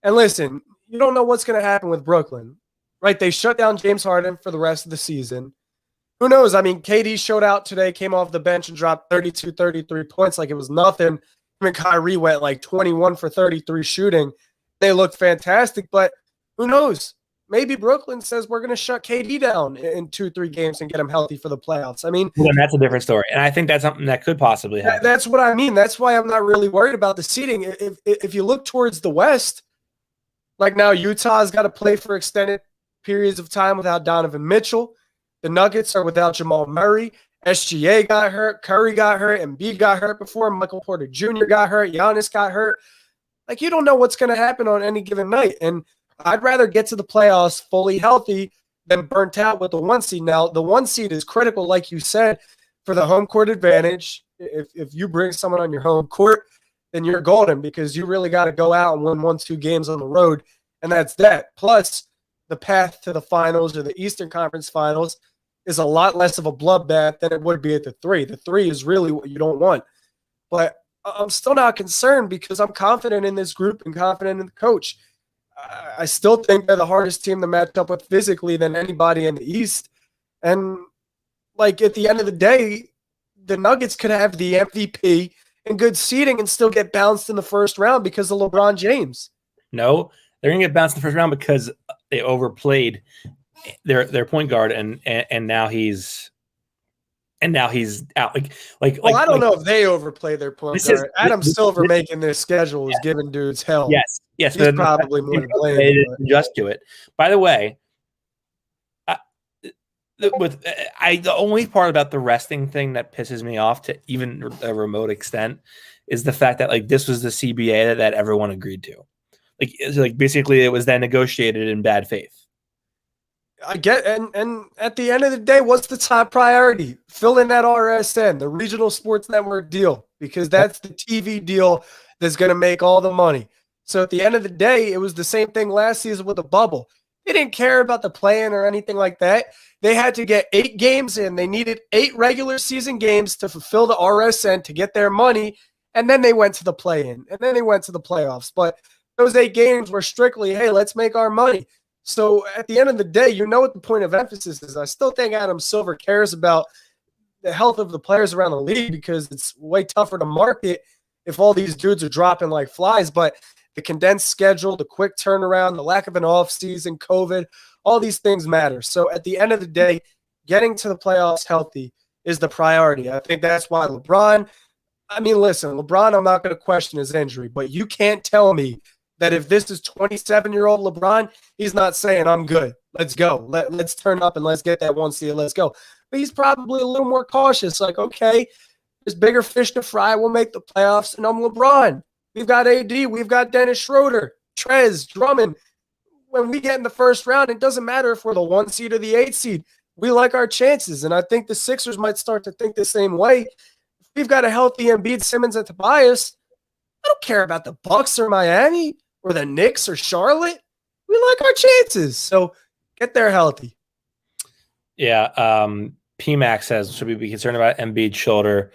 Speaker 5: And listen, you don't know what's going to happen with Brooklyn, right? They shut down James Harden for the rest of the season. Who knows? I mean, KD showed out today, came off the bench and dropped 32, 33 points like it was nothing. Him and Kyrie went like 21 for 33 shooting. They looked fantastic, but who knows? Maybe Brooklyn says we're going to shut KD down in 2-3 games and get him healthy for the playoffs. I mean,
Speaker 4: well, that's a different story. And I think that's something that could possibly happen.
Speaker 5: That's what I mean. That's why I'm not really worried about the seeding. If you look towards the West, like now Utah's got to play for extended periods of time without Donovan Mitchell. The Nuggets are without Jamal Murray. SGA got hurt. Curry got hurt. Embiid got hurt before. Michael Porter Jr. got hurt. Giannis got hurt. Like, you don't know what's going to happen on any given night. And I'd rather get to the playoffs fully healthy than burnt out with the 1 seed. Now, the 1 seed is critical, like you said, for the home court advantage. If you bring someone on your home court, then you're golden because you really got to go out and win 1-2 games on the road, and that's that. Plus, the path to the finals or the Eastern Conference Finals is a lot less of a bloodbath than it would be at the 3. The 3 is really what you don't want. But I'm still not concerned because I'm confident in this group and confident in the coach. I still think they're the hardest team to match up with physically than anybody in the East. And, like, at the end of the day, the Nuggets could have the MVP and good seeding and still get bounced in the first round because of LeBron James.
Speaker 4: No, they're going to get bounced in the first round because they overplayed their point guard, and now he's out.
Speaker 5: Well, I don't know if they overplay their point guard. Adam Silver making this schedule is giving dudes hell.
Speaker 4: Yes,
Speaker 5: he's probably more to blame.
Speaker 4: Just to it. By the way, the only part about the resting thing that pisses me off to even a remote extent is the fact that like this was the CBA that everyone agreed to. Like basically it was then negotiated in bad faith.
Speaker 5: I get, and at the end of the day, what's the top priority? Fill in that RSN, the Regional Sports Network deal, because that's the TV deal that's going to make all the money. So at the end of the day, it was the same thing last season with the bubble. They didn't care about the play-in or anything like that. They had to get 8 games in. They needed 8 regular season games to fulfill the RSN to get their money, and then they went to the play-in, and then they went to the playoffs. But those 8 games were strictly, hey, let's make our money. So at the end of the day, you know what the point of emphasis is. I still think Adam Silver cares about the health of the players around the league because it's way tougher to market if all these dudes are dropping like flies. But the condensed schedule, the quick turnaround, the lack of an offseason, COVID, all these things matter. So at the end of the day, getting to the playoffs healthy is the priority. I think that's why LeBron, I'm not going to question his injury, but you can't tell me that if this is 27-year-old LeBron, he's not saying, I'm good. Let's go. Let's turn up and let's get that 1 seed. Let's go. But he's probably a little more cautious. Like, okay, there's bigger fish to fry. We'll make the playoffs, and I'm LeBron. We've got AD. We've got Dennis Schroeder, Trez, Drummond. When we get in the first round, it doesn't matter if we're the 1 seed or the 8 seed. We like our chances, and I think the Sixers might start to think the same way. If we've got a healthy Embiid, Simmons, and Tobias, I don't care about the Bucks or Miami or the Knicks or Charlotte. We like our chances. So get there healthy.
Speaker 4: Yeah. PMAX says, should we be concerned about Embiid's shoulder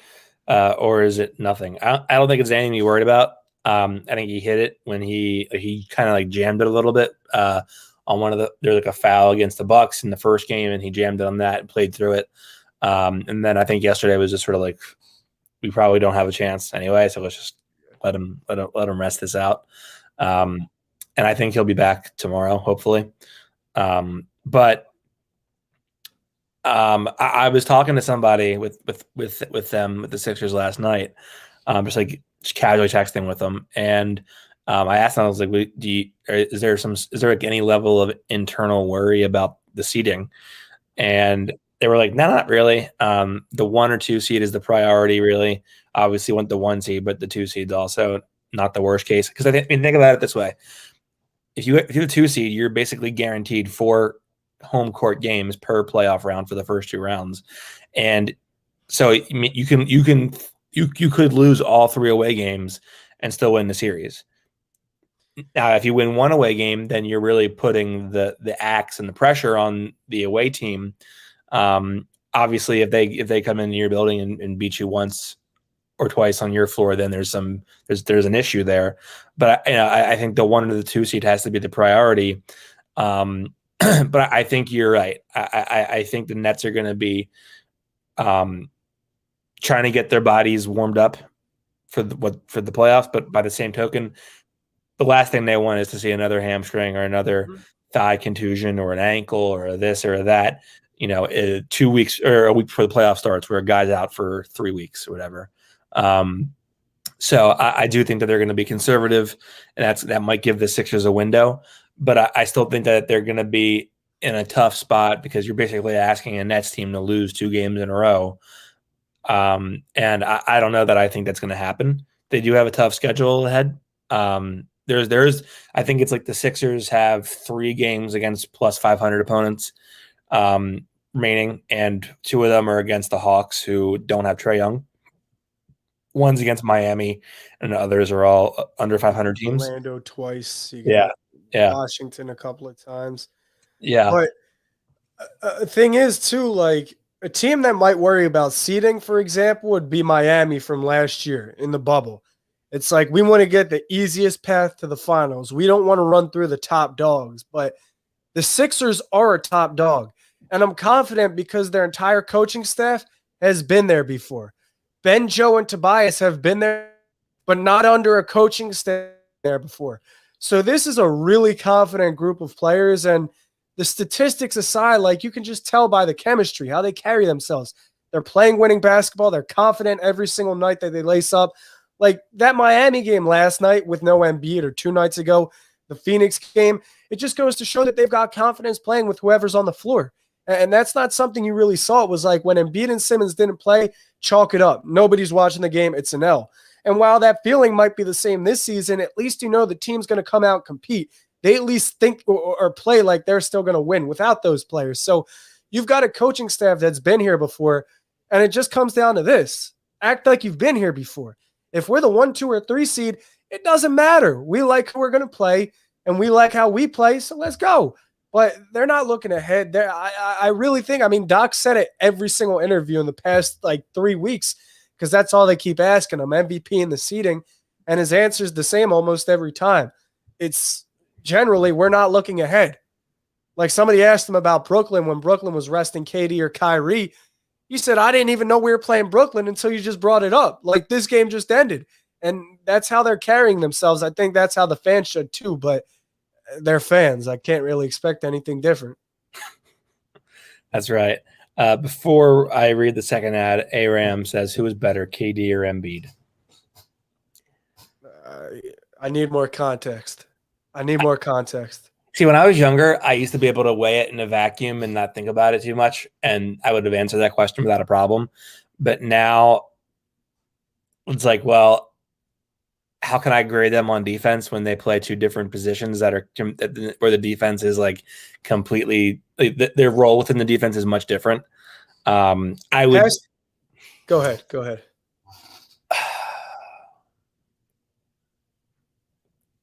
Speaker 4: or is it nothing? I don't think it's anything to be worried about. I think he hit it when he kind of like jammed it a little bit on one of there's like a foul against the Bucks in the first game and he jammed it on that and played through it. And then I think yesterday was just sort of like, we probably don't have a chance anyway. So let's just let him rest this out. And I think he'll be back tomorrow, hopefully. But I was talking to somebody with the Sixers last night, just casually texting with them, and I asked them, I was like, is there like any level of internal worry about the seeding? And they were like, no, not really. The 1 or 2 seed is the priority, really. Obviously, want the 1 seed, but the 2 seed's also not the worst case. Because think about it this way: if you're the 2 seed, you're basically guaranteed 4 home court games per playoff round for the first 2 rounds, and so you could lose all 3 away games and still win the series. Now, if you win 1 away game, then you're really putting the axe and the pressure on the away team. Obviously, if they come into your building and beat you once or twice on your floor, then there's an issue there. But I think the 1 or the 2 seed has to be the priority. But I think you're right. I think the Nets are going to be trying to get their bodies warmed up for the playoffs. But by the same token, the last thing they want is to see another hamstring or another thigh contusion or an ankle or this or that. 2 weeks or a week before the playoff starts, where a guy's out for 3 weeks or whatever. So I do think that they're going to be conservative, and that might give the Sixers a window. But I still think that they're going to be in a tough spot because you're basically asking a Nets team to lose 2 games in a row. And I don't know that I think that's going to happen. They do have a tough schedule ahead. There's I think it's like the Sixers have 3 games against plus 500 opponents remaining, and 2 of them are against the Hawks, who don't have Trae Young. One's against Miami, and the others are all under 500 teams.
Speaker 5: Orlando twice.
Speaker 4: Yeah.
Speaker 5: Washington a couple of times.
Speaker 4: Yeah.
Speaker 5: But the thing is, too, like a team that might worry about seeding, for example, would be Miami from last year in the bubble. It's like we want to get the easiest path to the finals. We don't want to run through the top dogs, but the Sixers are a top dog. And I'm confident because their entire coaching staff has been there before. Ben, Joe, and Tobias have been there, but not under a coaching staff there before. So this is a really confident group of players, and the statistics aside, like you can just tell by the chemistry, how they carry themselves. They're playing winning basketball. They're confident every single night that they lace up. Like that Miami game last night with no Embiid, or 2 nights ago, the Phoenix game, it just goes to show that they've got confidence playing with whoever's on the floor. And that's not something you really saw. It was like when Embiid and Simmons didn't play, chalk it up. Nobody's watching the game. It's an L. And while that feeling might be the same this season, at least you know the team's going to come out and compete. They at least think or play like they're still going to win without those players. So you've got a coaching staff that's been here before, and it just comes down to this. Act like you've been here before. If we're the 1, 2, or 3 seed, it doesn't matter. We like who we're going to play, and we like how we play, so let's go. But they're not looking ahead. I really think, I mean, Doc said it every single interview in the past, 3 weeks, because that's all they keep asking him, MVP in the seeding, and his answer is the same almost every time. It's generally, we're not looking ahead. Like somebody asked him about Brooklyn when Brooklyn was resting KD or Kyrie. He said, I didn't even know we were playing Brooklyn until you just brought it up. Like this game just ended. And that's how they're carrying themselves. I think that's how the fans should too, but they're fans. I can't really expect anything different.
Speaker 4: That's right. Before I read the second ad, Aram says, who is better, KD or Embiid?
Speaker 5: I need more context. See,
Speaker 4: when I was younger, I used to be able to weigh it in a vacuum and not think about it too much, and I would have answered that question without a problem. But now it's like, well, how can I grade them on defense when they play 2 different positions that are where the defense is like completely their role within the defense is much different. I would
Speaker 5: go ahead.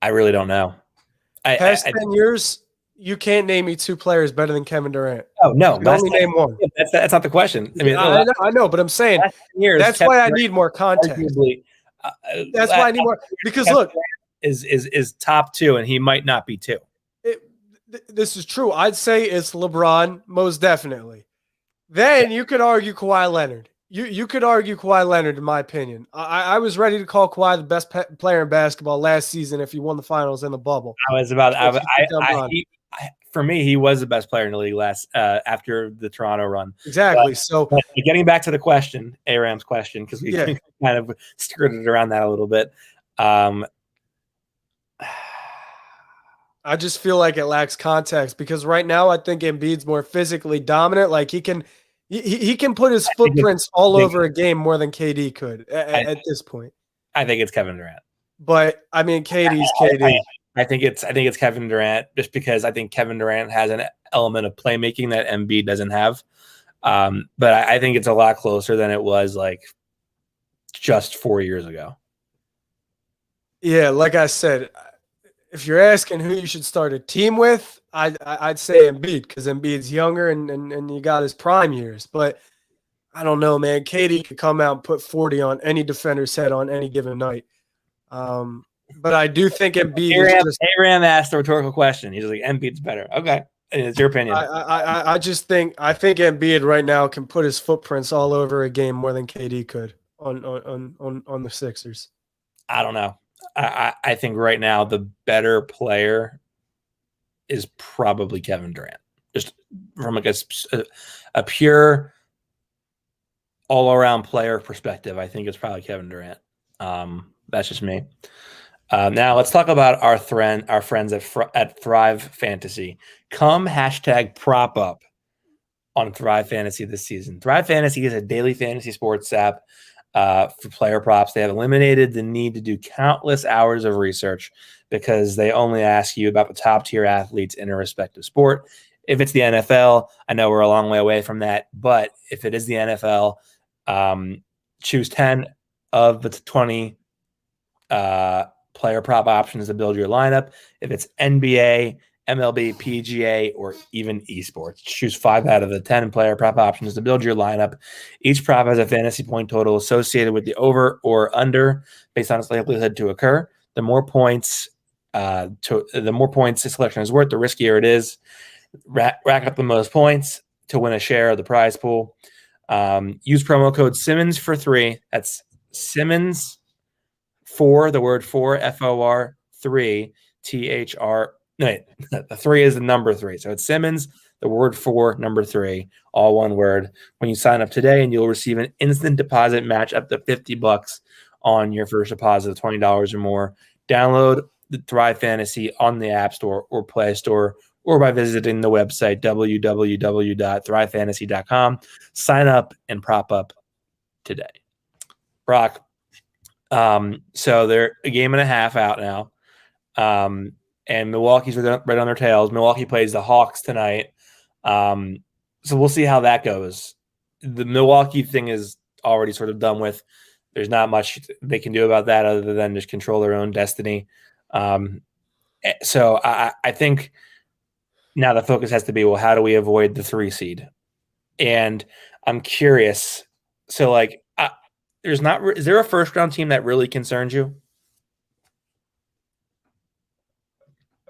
Speaker 4: I really don't know.
Speaker 5: Past 10 years, you can't name me 2 players better than Kevin Durant.
Speaker 4: Oh, no.
Speaker 5: You can only name one.
Speaker 4: That's not the question. I mean,
Speaker 5: I know, but I'm saying that's why I need more context. That's why I need more. Because look,
Speaker 4: is top 2, and he might not be 2.
Speaker 5: This is true. I'd say it's LeBron, most definitely. Then you could argue Kawhi Leonard. You could argue Kawhi Leonard, in my opinion. I was ready to call Kawhi the best player in basketball last season if he won the finals in the bubble.
Speaker 4: For me, he was the best player in the league after the Toronto run.
Speaker 5: Exactly.
Speaker 4: But getting back to the question, Aram's question, because we kind of skirted around that a little bit.
Speaker 5: I just feel like it lacks context because right now I think Embiid's more physically dominant. Like he can put his footprints all over a game more than KD could at this point.
Speaker 4: I think it's Kevin Durant.
Speaker 5: But I mean, KD's KD.
Speaker 4: I think it's Kevin Durant just because I think Kevin Durant has an element of playmaking that Embiid doesn't have. But I think it's a lot closer than it was like just 4 years ago. Yeah,
Speaker 5: like I said, if you're asking who you should start a team with, I'd say Embiid because Embiid's younger and you got his prime years. But I don't know, man. KD could come out and put 40 on any defender's head on any given night. But I do think Embiid
Speaker 4: Aram asked a rhetorical question. He's like, Embiid's better. Okay. It's your opinion.
Speaker 5: I think Embiid right now can put his footprints all over a game more than KD could on the Sixers.
Speaker 4: I don't know. I think right now the better player is probably Kevin Durant. Just from like a pure all-around player perspective, I think it's probably Kevin Durant. That's just me. Now let's talk about our friends at Thrive Fantasy. Come #prop up on Thrive Fantasy this season. Thrive Fantasy is a daily fantasy sports app for player props. They have eliminated the need to do countless hours of research because they only ask you about the top tier athletes in a respective sport. If it's the NFL, I know we're a long way away from that, but if it is the NFL, choose 10 of the 20 player prop options to build your lineup. If it's NBA, MLB, PGA, or even esports, choose 5 out of the 10 player prop options to build your lineup. Each prop has a fantasy point total associated with the over or under based on its likelihood to occur. The more points a selection is worth, the riskier it is. Rack up the most points to win a share of the prize pool. Use promo code Simmons for 3. That's Simmons for the word for FOR 3 THR No, the 3 is the number 3. So it's Simmons, the word 4, number 3, all one word. When you sign up today, and you'll receive an instant deposit match up to $50 on your first deposit of $20 or more. Download the Thrive Fantasy on the App Store or Play Store, or by visiting the website www.thrivefantasy.com. Sign up and prop up today. Brock, so they're a game and a half out now. And Milwaukee's right on their tails. Milwaukee plays the Hawks tonight. So we'll see how that goes. The Milwaukee thing is already sort of done with. There's not much they can do about that other than just control their own destiny. So I think now the focus has to be, well, how do we avoid the 3 seed? And I'm curious. So, like, is there a first round team that really concerns you?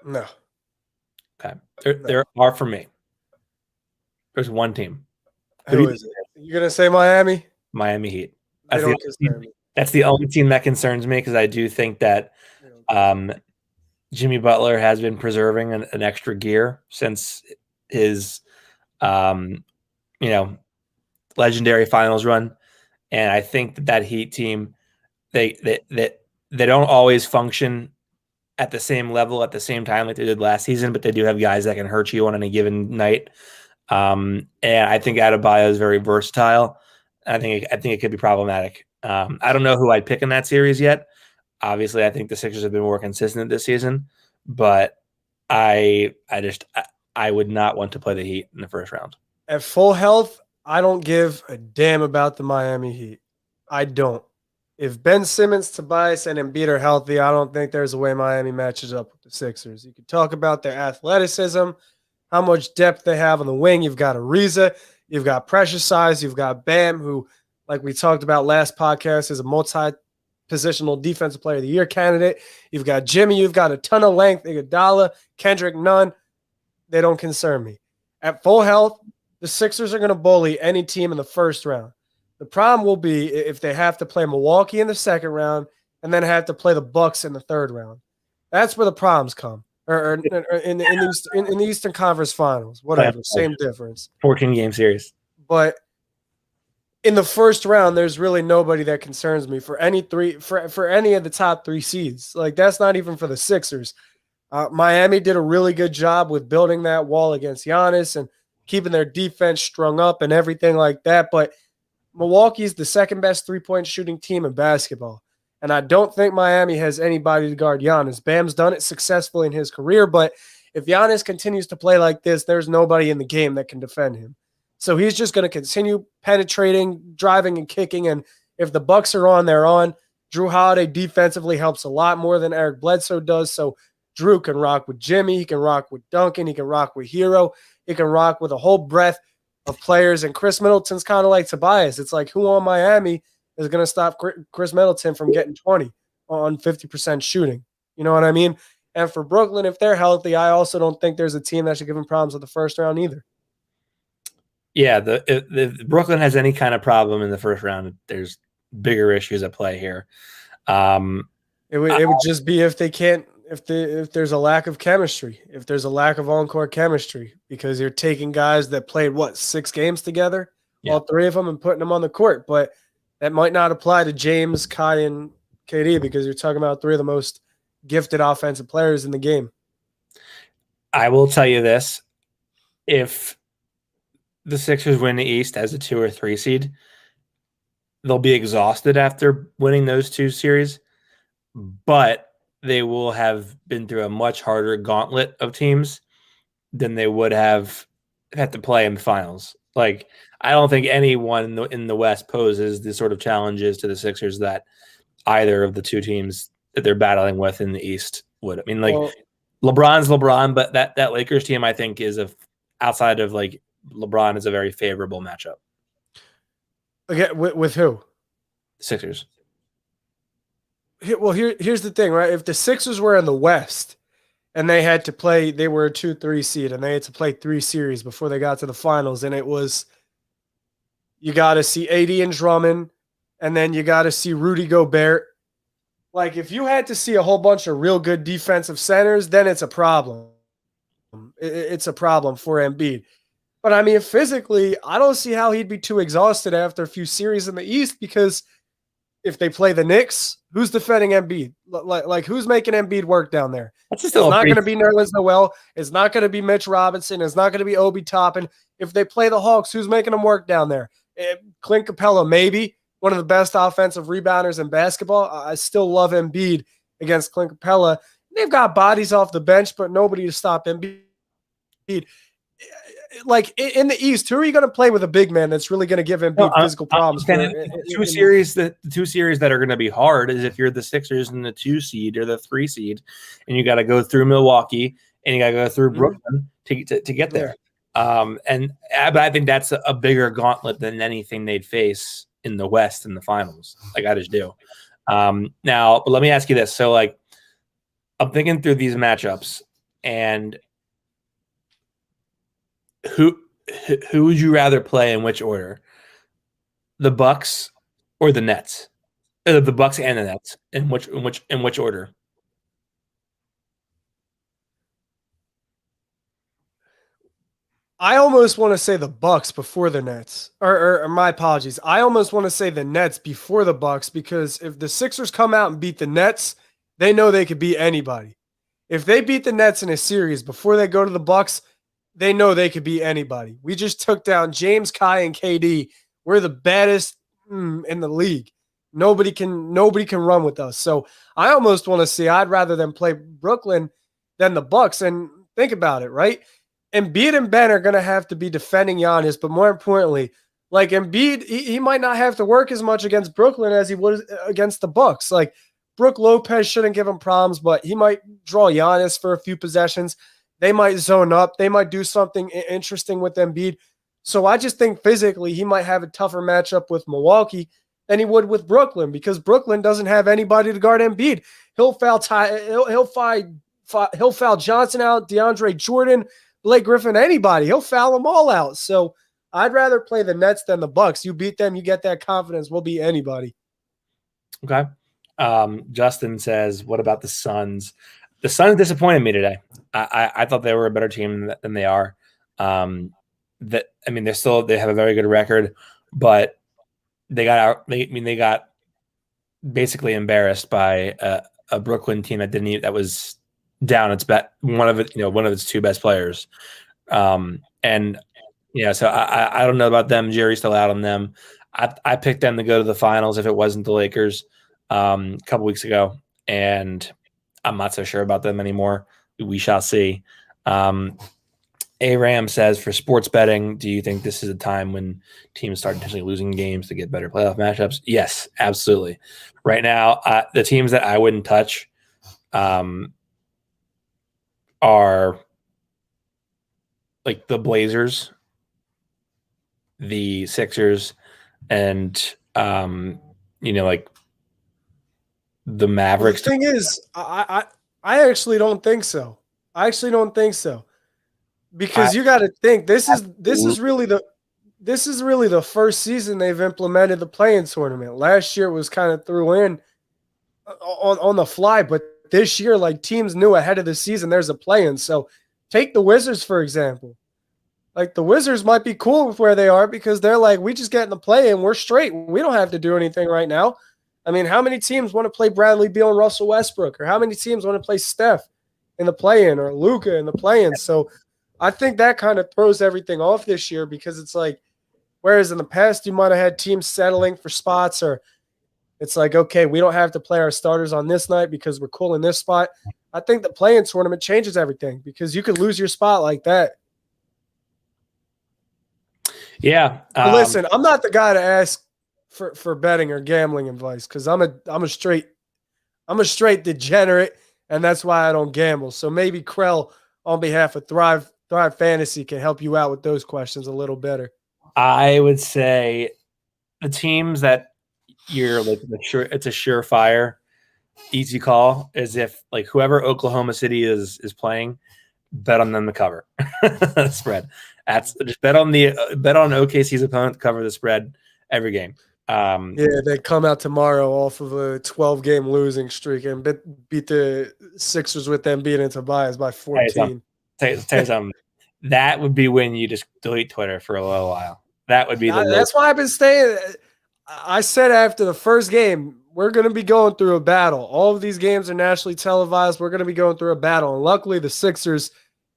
Speaker 5: No.
Speaker 4: Okay. There are for me. There's one team.
Speaker 5: Who is it? You're going to say Miami?
Speaker 4: Miami Heat.
Speaker 5: That's
Speaker 4: the only team that concerns me, because I do think that Jimmy Butler has been preserving an extra gear since his legendary finals run. And I think that Heat team, they don't always function at the same level at the same time like they did last season, but they do have guys that can hurt you on any given night. And I think Adebayo is very versatile. I think it could be problematic. I don't know who I'd pick in that series yet. Obviously, I think the Sixers have been more consistent this season, but I would not want to play the Heat in the first round.
Speaker 5: At full health, I don't give a damn about the Miami Heat. I don't. If Ben Simmons, Tobias, and Embiid are healthy, I don't think there's a way Miami matches up with the Sixers. You can talk about their athleticism, how much depth they have on the wing. You've got Ariza, you've got Precious Size, you've got Bam, who, like we talked about last podcast, is a multi-positional defensive player of the year candidate. You've got Jimmy, you've got a ton of length. Iguodala, Kendrick Nunn. They don't concern me. At full health, the Sixers are going to bully any team in the first round. The problem will be if they have to play Milwaukee in the second round and then have to play the Bucks in the third round. That's where the problems come. Or in the Eastern Conference Finals, whatever, same difference.
Speaker 4: 14-game series.
Speaker 5: But in the first round, there's really nobody that concerns me for any of the top 3 seeds. Like, that's not even for the Sixers. Miami did a really good job with building that wall against Giannis and keeping their defense strung up and everything like that. But Milwaukee's the second best three-point shooting team in basketball. And I don't think Miami has anybody to guard Giannis. Bam's done it successfully in his career, but if Giannis continues to play like this, there's nobody in the game that can defend him. So he's just going to continue penetrating, driving, and kicking. And if the Bucks are on, they're on. Drew Holiday defensively helps a lot more than Eric Bledsoe does. So Drew can rock with Jimmy. He can rock with Duncan. He can rock with Hero. He can rock with a whole breadth of players. And Chris Middleton's kind of like Tobias. It's like, who on Miami is going to stop Chris Middleton from getting 20 on 50% shooting? You know what I mean? And for Brooklyn, if they're healthy, I also don't think there's a team that should give them problems with the first round either.
Speaker 4: Yeah, if Brooklyn has any kind of problem in the first round, there's bigger issues at play here.
Speaker 5: It would just be if they can't, if there's a lack of chemistry, if there's a lack of on-court chemistry, because you're taking guys that played 6 games together, all 3 of them, and putting them on the court. But that might not apply to James, Kai, and KD, because you're talking about 3 of the most gifted offensive players in the game.
Speaker 4: I will tell you this: if the Sixers win the East as a 2 or 3 seed, they'll be exhausted after winning those 2 series, but they will have been through a much harder gauntlet of teams than they would have had to play in the finals. Like, I don't think anyone in the West poses the sort of challenges to the Sixers that either of the 2 teams that they're battling with in the East would. I mean, like, LeBron's LeBron, but that Lakers team, I think, is outside of like LeBron, is a very favorable matchup.
Speaker 5: Okay, with who?
Speaker 4: Sixers.
Speaker 5: Well, here's the thing, right? If the Sixers were in the West and they had to play, they were a 2-3 seed and they had to play 3 series before they got to the finals, and it was, you got to see AD and Drummond, and then you got to see Rudy Gobert. Like, if you had to see a whole bunch of real good defensive centers, then it's a problem. It's a problem for Embiid. But I mean, physically, I don't see how he'd be too exhausted after a few series in the East, because if they play the Knicks, who's defending Embiid? Like who's making Embiid work down there? It's not going to be Nerlens Noel. It's not going to be Mitch Robinson. It's not going to be Obi Toppin. If they play the Hawks, who's making them work down there? Clint Capella, maybe one of the best offensive rebounders in basketball. I still love Embiid against Clint Capella. They've got bodies off the bench, but nobody to stop Embiid. Like in the East, who are you going to play with a big man that's really going to give Embiid physical problems?
Speaker 4: The two series that are going to be hard is if you're the Sixers and the 2 seed or the 3 seed, and you got to go through Milwaukee and you got to go through Brooklyn to get there. But I think that's a bigger gauntlet than anything they'd face in the West in the finals. Like I just do. Now, but let me ask you this. So, like, I'm thinking through these matchups, and who would you rather play in which order? The Bucks or the Nets? The Bucks and the Nets. In which order?
Speaker 5: I almost want to say the Bucks before the Nets. Or my apologies. I almost want to say the Nets before the Bucks, because if the Sixers come out and beat the Nets, they know they could beat anybody. If they beat the Nets in a series before they go to the Bucks, they know they could beat anybody. We just took down James, Kai, and KD. We're the baddest in the league. Nobody can run with us. So I almost want to see, I'd rather them play Brooklyn than the Bucks. And think about it, right? Embiid and Ben are going to have to be defending Giannis, but more importantly, like Embiid, he might not have to work as much against Brooklyn as he would against the Bucks. Like Brook Lopez shouldn't give him problems, but he might draw Giannis for a few possessions. They might zone up. They might do something interesting with Embiid. So I just think physically he might have a tougher matchup with Milwaukee than he would with Brooklyn, because Brooklyn doesn't have anybody to guard Embiid. He'll foul Johnson out, DeAndre Jordan, Blake Griffin, anybody. He'll foul them all out. So I'd rather play the Nets than the Bucks. You beat them, you get that confidence. We'll beat anybody.
Speaker 4: Okay. Justin says, what about the Suns? The Suns disappointed me today. I thought they were a better team than they are. They have a very good record, but they got basically embarrassed by a Brooklyn team that was down one of its 2 best players. So I don't know about them. Jerry's still out on them. I picked them to go to the finals if it wasn't the Lakers a couple weeks ago, and I'm not so sure about them anymore. We shall see. Aram says, for sports betting, do you think this is a time when teams start intentionally losing games to get better playoff matchups? Yes, absolutely. Right now, the teams that I wouldn't touch are like the Blazers, the Sixers, and like the Mavericks.
Speaker 5: The thing is, I actually don't think so. Because you got to think this is really the first season they've implemented the play-in tournament. Last year it was kind of threw in on the fly, but this year, like, teams knew ahead of the season there's a play-in. So take the Wizards, for example. Like, the Wizards might be cool with where they are because they're like, we just get in the play-in, we're straight. We don't have to do anything right now. I mean, how many teams want to play Bradley Beal and Russell Westbrook? Or how many teams want to play Steph in the play-in or Luka in the play-in? So I think that kind of throws everything off this year, because it's like, whereas in the past you might have had teams settling for spots, or it's like, okay, we don't have to play our starters on this night because we're cool in this spot. I think the play-in tournament changes everything, because you could lose your spot like that.
Speaker 4: Yeah.
Speaker 5: Listen, I'm not the guy to ask for betting or gambling advice, because I'm a straight degenerate, and that's why I don't gamble. So maybe Krell, on behalf of Thrive Fantasy, can help you out with those questions a little better.
Speaker 4: I would say the teams that you're like, it's a surefire, easy call, is if, like, whoever Oklahoma City is playing, bet on them to cover the spread. That's just bet on OKC's opponent to cover the spread every game.
Speaker 5: They come out tomorrow off of a 12-game losing streak and beat the Sixers with them being in Tobias by 14.
Speaker 4: tell you something. That would be when you just delete Twitter for a little while. That would be
Speaker 5: That's why I've been saying. I said after the first game, we're going to be going through a battle. All of these games are nationally televised. We're going to be going through a battle. And luckily, the Sixers,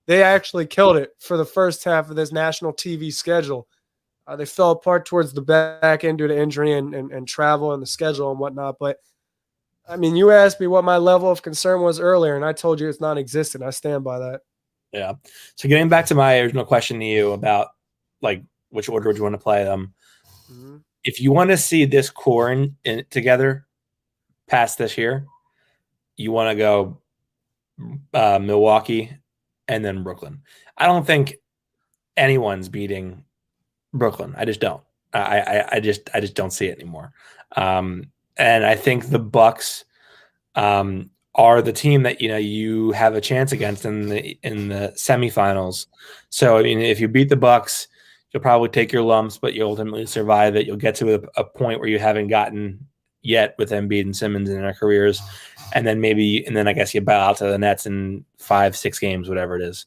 Speaker 5: they actually killed it for the first half of this national TV schedule. They fell apart towards the back end due to injury and travel and the schedule and whatnot. But, I mean, you asked me what my level of concern was earlier, and I told you it's non-existent. I stand by that.
Speaker 4: Yeah. So getting back to my original question to you about, like, which order would you want to play them? Mm-hmm. If you want to see this core in together past this year, you want to go Milwaukee and then Brooklyn. I don't think anyone's beating Brooklyn. I just don't. I just don't see it anymore. And I think the Bucks are the team that you have a chance against in the semifinals. So I mean, if you beat the Bucks, you'll probably take your lumps, but you'll ultimately survive it. You'll get to a point where you haven't gotten yet with Embiid and Simmons in their careers, and then I guess you bow out to the Nets in 5-6 games, whatever it is.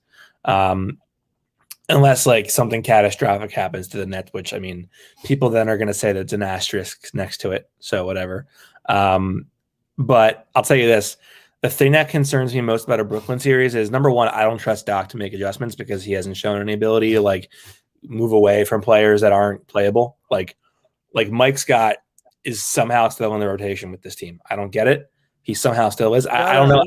Speaker 4: Unless like something catastrophic happens to the Nets, which I mean, people then are going to say that's an asterisk next to it. So whatever. But I'll tell you this. The thing that concerns me most about a Brooklyn series is, number one, I don't trust Doc to make adjustments because he hasn't shown any ability to like move away from players that aren't playable. Like Mike Scott is somehow still in the rotation with this team. I don't get it. He somehow still is. I don't know.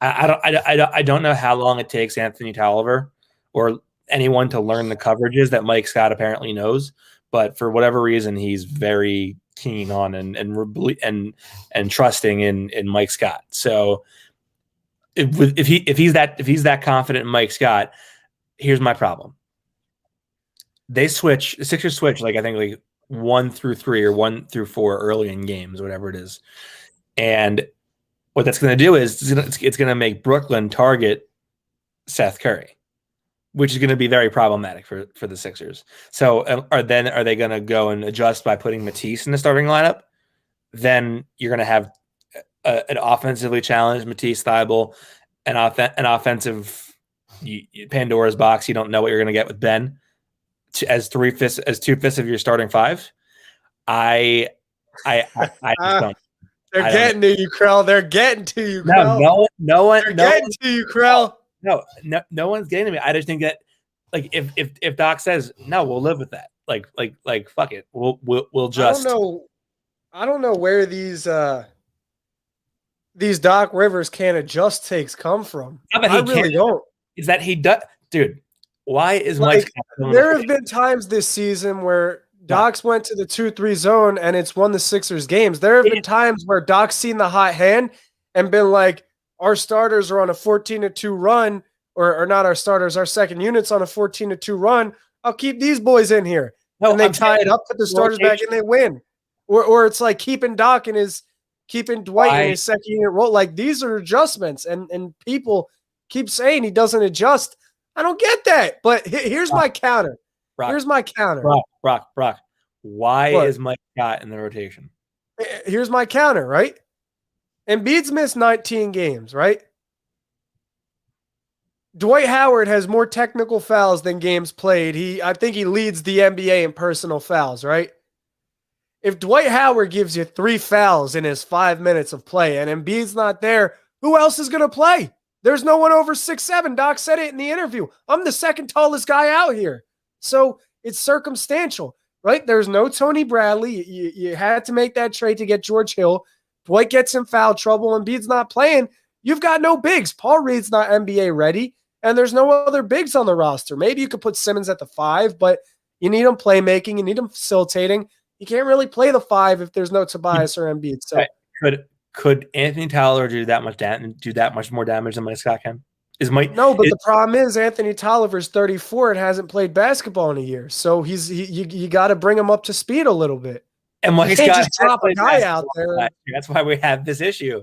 Speaker 4: I don't know how long it takes Anthony Tolliver or anyone to learn the coverages that Mike Scott apparently knows, but for whatever reason, he's very keen on and trusting in Mike Scott. So if he's that confident in Mike Scott, here's my problem. The Sixers switch like I think like 1 through 3 or 1 through 4 early in games, whatever it is, and what that's going to do is it's going to make Brooklyn target Seth Curry, which is going to be very problematic for the Sixers. So are they going to go and adjust by putting Matisse in the starting lineup? Then you're going to have an offensively challenged Matisse Thybulle, an offensive Pandora's box. You don't know what you're going to get with Ben as 2/5 of your starting five. I just don't.
Speaker 5: They're getting to you, Krell. They're getting to you, Krell.
Speaker 4: No one.
Speaker 5: They're getting to you, Krell.
Speaker 4: No one's getting to me. I just think that, like, if Doc says no, we'll live with that. Like fuck it. We'll just.
Speaker 5: I don't know where these Doc Rivers can't adjust takes come from. I really don't.
Speaker 4: Is that he does, dude? Why is Mike?
Speaker 5: There have been times this season where Doc's went to the 2-3 zone and it's won the Sixers games. There have been times where Doc's seen the hot hand and been like, our starters are on a 14-2 run, or not our starters, our second unit's on a 14-2 run. I'll keep these boys in here. And they tie it up, put the starters back, and they win. Or it's like keeping Dwight in his second unit role. Like, these are adjustments, and people keep saying he doesn't adjust. I don't get that. But here's my counter. Here's my counter.
Speaker 4: Brock. Why is Mike Scott in the rotation?
Speaker 5: Here's my counter, right? Embiid's missed 19 games, right? Dwight Howard has more technical fouls than games played. I think he leads the NBA in personal fouls, right? If Dwight Howard gives you 3 fouls in his 5 minutes of play and Embiid's not there, who else is going to play? There's no one over 6'7". Doc said it in the interview. I'm the second tallest guy out here. So it's circumstantial, right? There's no Tony Bradley. You had to make that trade to get George Hill. Dwight gets in foul trouble. Embiid's not playing. You've got no bigs. Paul Reed's not NBA ready, and there's no other bigs on the roster. Maybe you could put Simmons at the 5, but you need him playmaking. You need him facilitating. You can't really play the 5 if there's no Tobias or Embiid. So
Speaker 4: could Anthony Tolliver do that much more damage than Mike Scott can?
Speaker 5: No, but the problem is Anthony Tolliver's 34 and hasn't played basketball in a year. So you got to bring him up to speed a little bit.
Speaker 4: And Mike
Speaker 5: Scott
Speaker 4: just
Speaker 5: drop a guy out there.
Speaker 4: That's why we have this issue.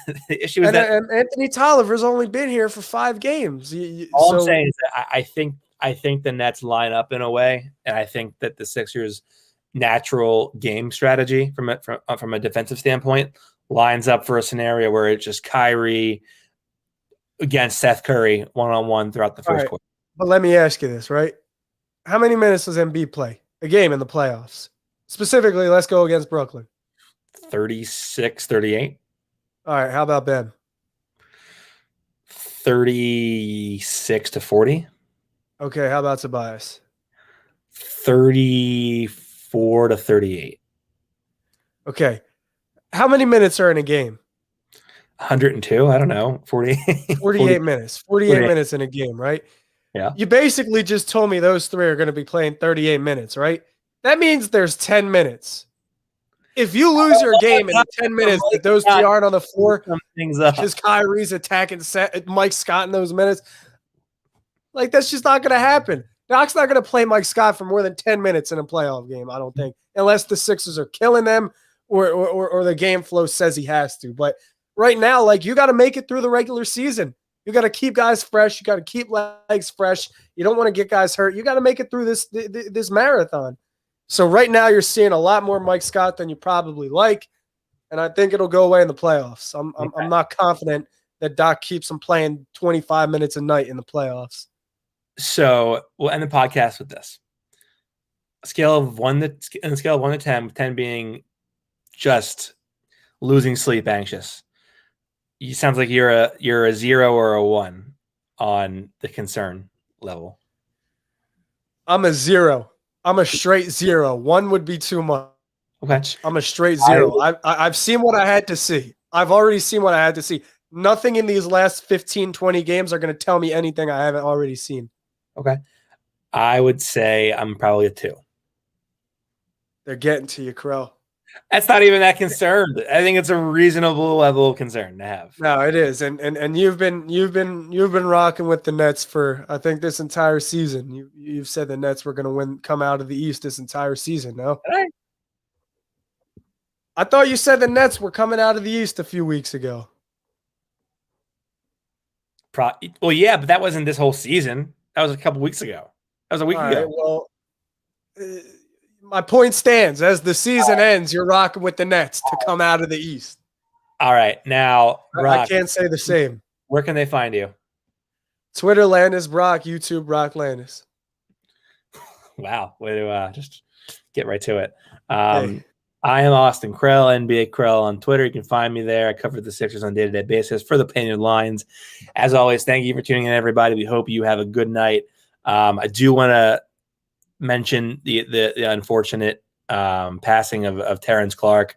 Speaker 4: The issue is that
Speaker 5: Anthony Tolliver's only been here for 5 games.
Speaker 4: I'm saying is that I think the Nets line up in a way, and I think that the Sixers' natural game strategy from a defensive standpoint lines up for a scenario where it's just Kyrie against Seth Curry one-on-one throughout the first quarter.
Speaker 5: But let me ask you this, right? How many minutes does Embiid play a game in the playoffs? Specifically, let's go against Brooklyn.
Speaker 4: 36, 38.
Speaker 5: All right, how about Ben?
Speaker 4: 36 to 40.
Speaker 5: Okay, how about Tobias?
Speaker 4: 34 to 38.
Speaker 5: Okay. How many minutes are in a game?
Speaker 4: 102, I don't know. 48
Speaker 5: minutes. 48 minutes in a game, right?
Speaker 4: Yeah.
Speaker 5: You basically just told me those three are going to be playing 38 minutes, right? That means there's 10 minutes. If you lose your game in 10 minutes, that those three aren't on the floor, because Kyrie's attacking Mike Scott in those minutes, like, that's just not going to happen. Doc's not going to play Mike Scott for more than 10 minutes in a playoff game, I don't think, unless the Sixers are killing them or the game flow says he has to. But right now, like, you got to make it through the regular season. You got to keep guys fresh. You got to keep legs fresh. You don't want to get guys hurt. You got to make it through this marathon. So right now you're seeing a lot more Mike Scott than you probably like, and I think it'll go away in the playoffs. I'm not confident that Doc keeps him playing 25 minutes a night in the playoffs.
Speaker 4: So we'll end the podcast with this. A scale of 1 to 10, 10 being just losing sleep, anxious. You sounds like you're a 0 or a 1 on the concern level.
Speaker 5: I'm a 0. I'm a straight 0. 1 would be too much.
Speaker 4: Okay.
Speaker 5: I'm a straight 0. I've seen what I had to see. I've already seen what I had to see. Nothing in these last 15, 20 games are going to tell me anything I haven't already seen.
Speaker 4: Okay. I would say I'm probably a 2.
Speaker 5: They're getting to you, Crow.
Speaker 4: That's not even that concerned. I think it's a reasonable level of concern to have.
Speaker 5: No, it is, and you've been rocking with the Nets for, I think, this entire season. You've said the Nets were going to come out of the East this entire season. No, I thought you said the Nets were coming out of the East a few weeks ago.
Speaker 4: Well, yeah, but that wasn't this whole season. That was a couple weeks ago. That was a week ago.
Speaker 5: Well, my point stands. As the season ends, you're rocking with the Nets to come out of the East.
Speaker 4: All right. Now, Brock,
Speaker 5: I can't say the same.
Speaker 4: Where can they find you?
Speaker 5: Twitter, Landis Brock. YouTube, Brock Landis.
Speaker 4: Wow. Way to just get right to it. I am Austin Krell, NBA Krell on Twitter. You can find me there. I cover the Sixers on a day-to-day basis for the Painted Lines. As always, thank you for tuning in, everybody. We hope you have a good night. I do want to mention the unfortunate passing of Terence Clark.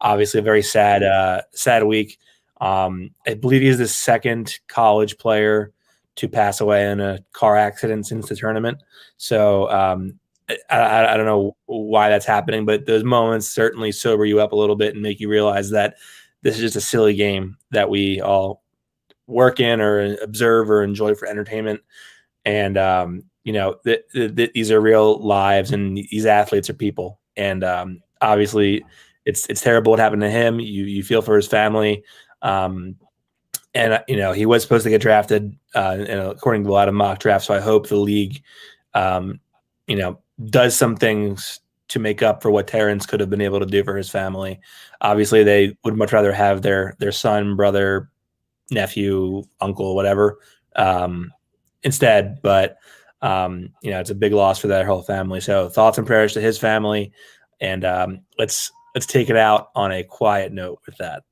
Speaker 4: Obviously, a very sad week. I believe he's the second college player to pass away in a car accident since the tournament. So I don't know why that's happening, but those moments certainly sober you up a little bit and make you realize that this is just a silly game that we all work in or observe or enjoy for entertainment. And these are real lives, and these athletes are people. And obviously, it's terrible what happened to him. You feel for his family. And he was supposed to get drafted, according to a lot of mock drafts. So I hope the league, does some things to make up for what Terence could have been able to do for his family. Obviously, they would much rather have their son, brother, nephew, uncle, whatever, instead. But it's a big loss for their whole family. So thoughts and prayers to his family, and let's take it out on a quiet note with that.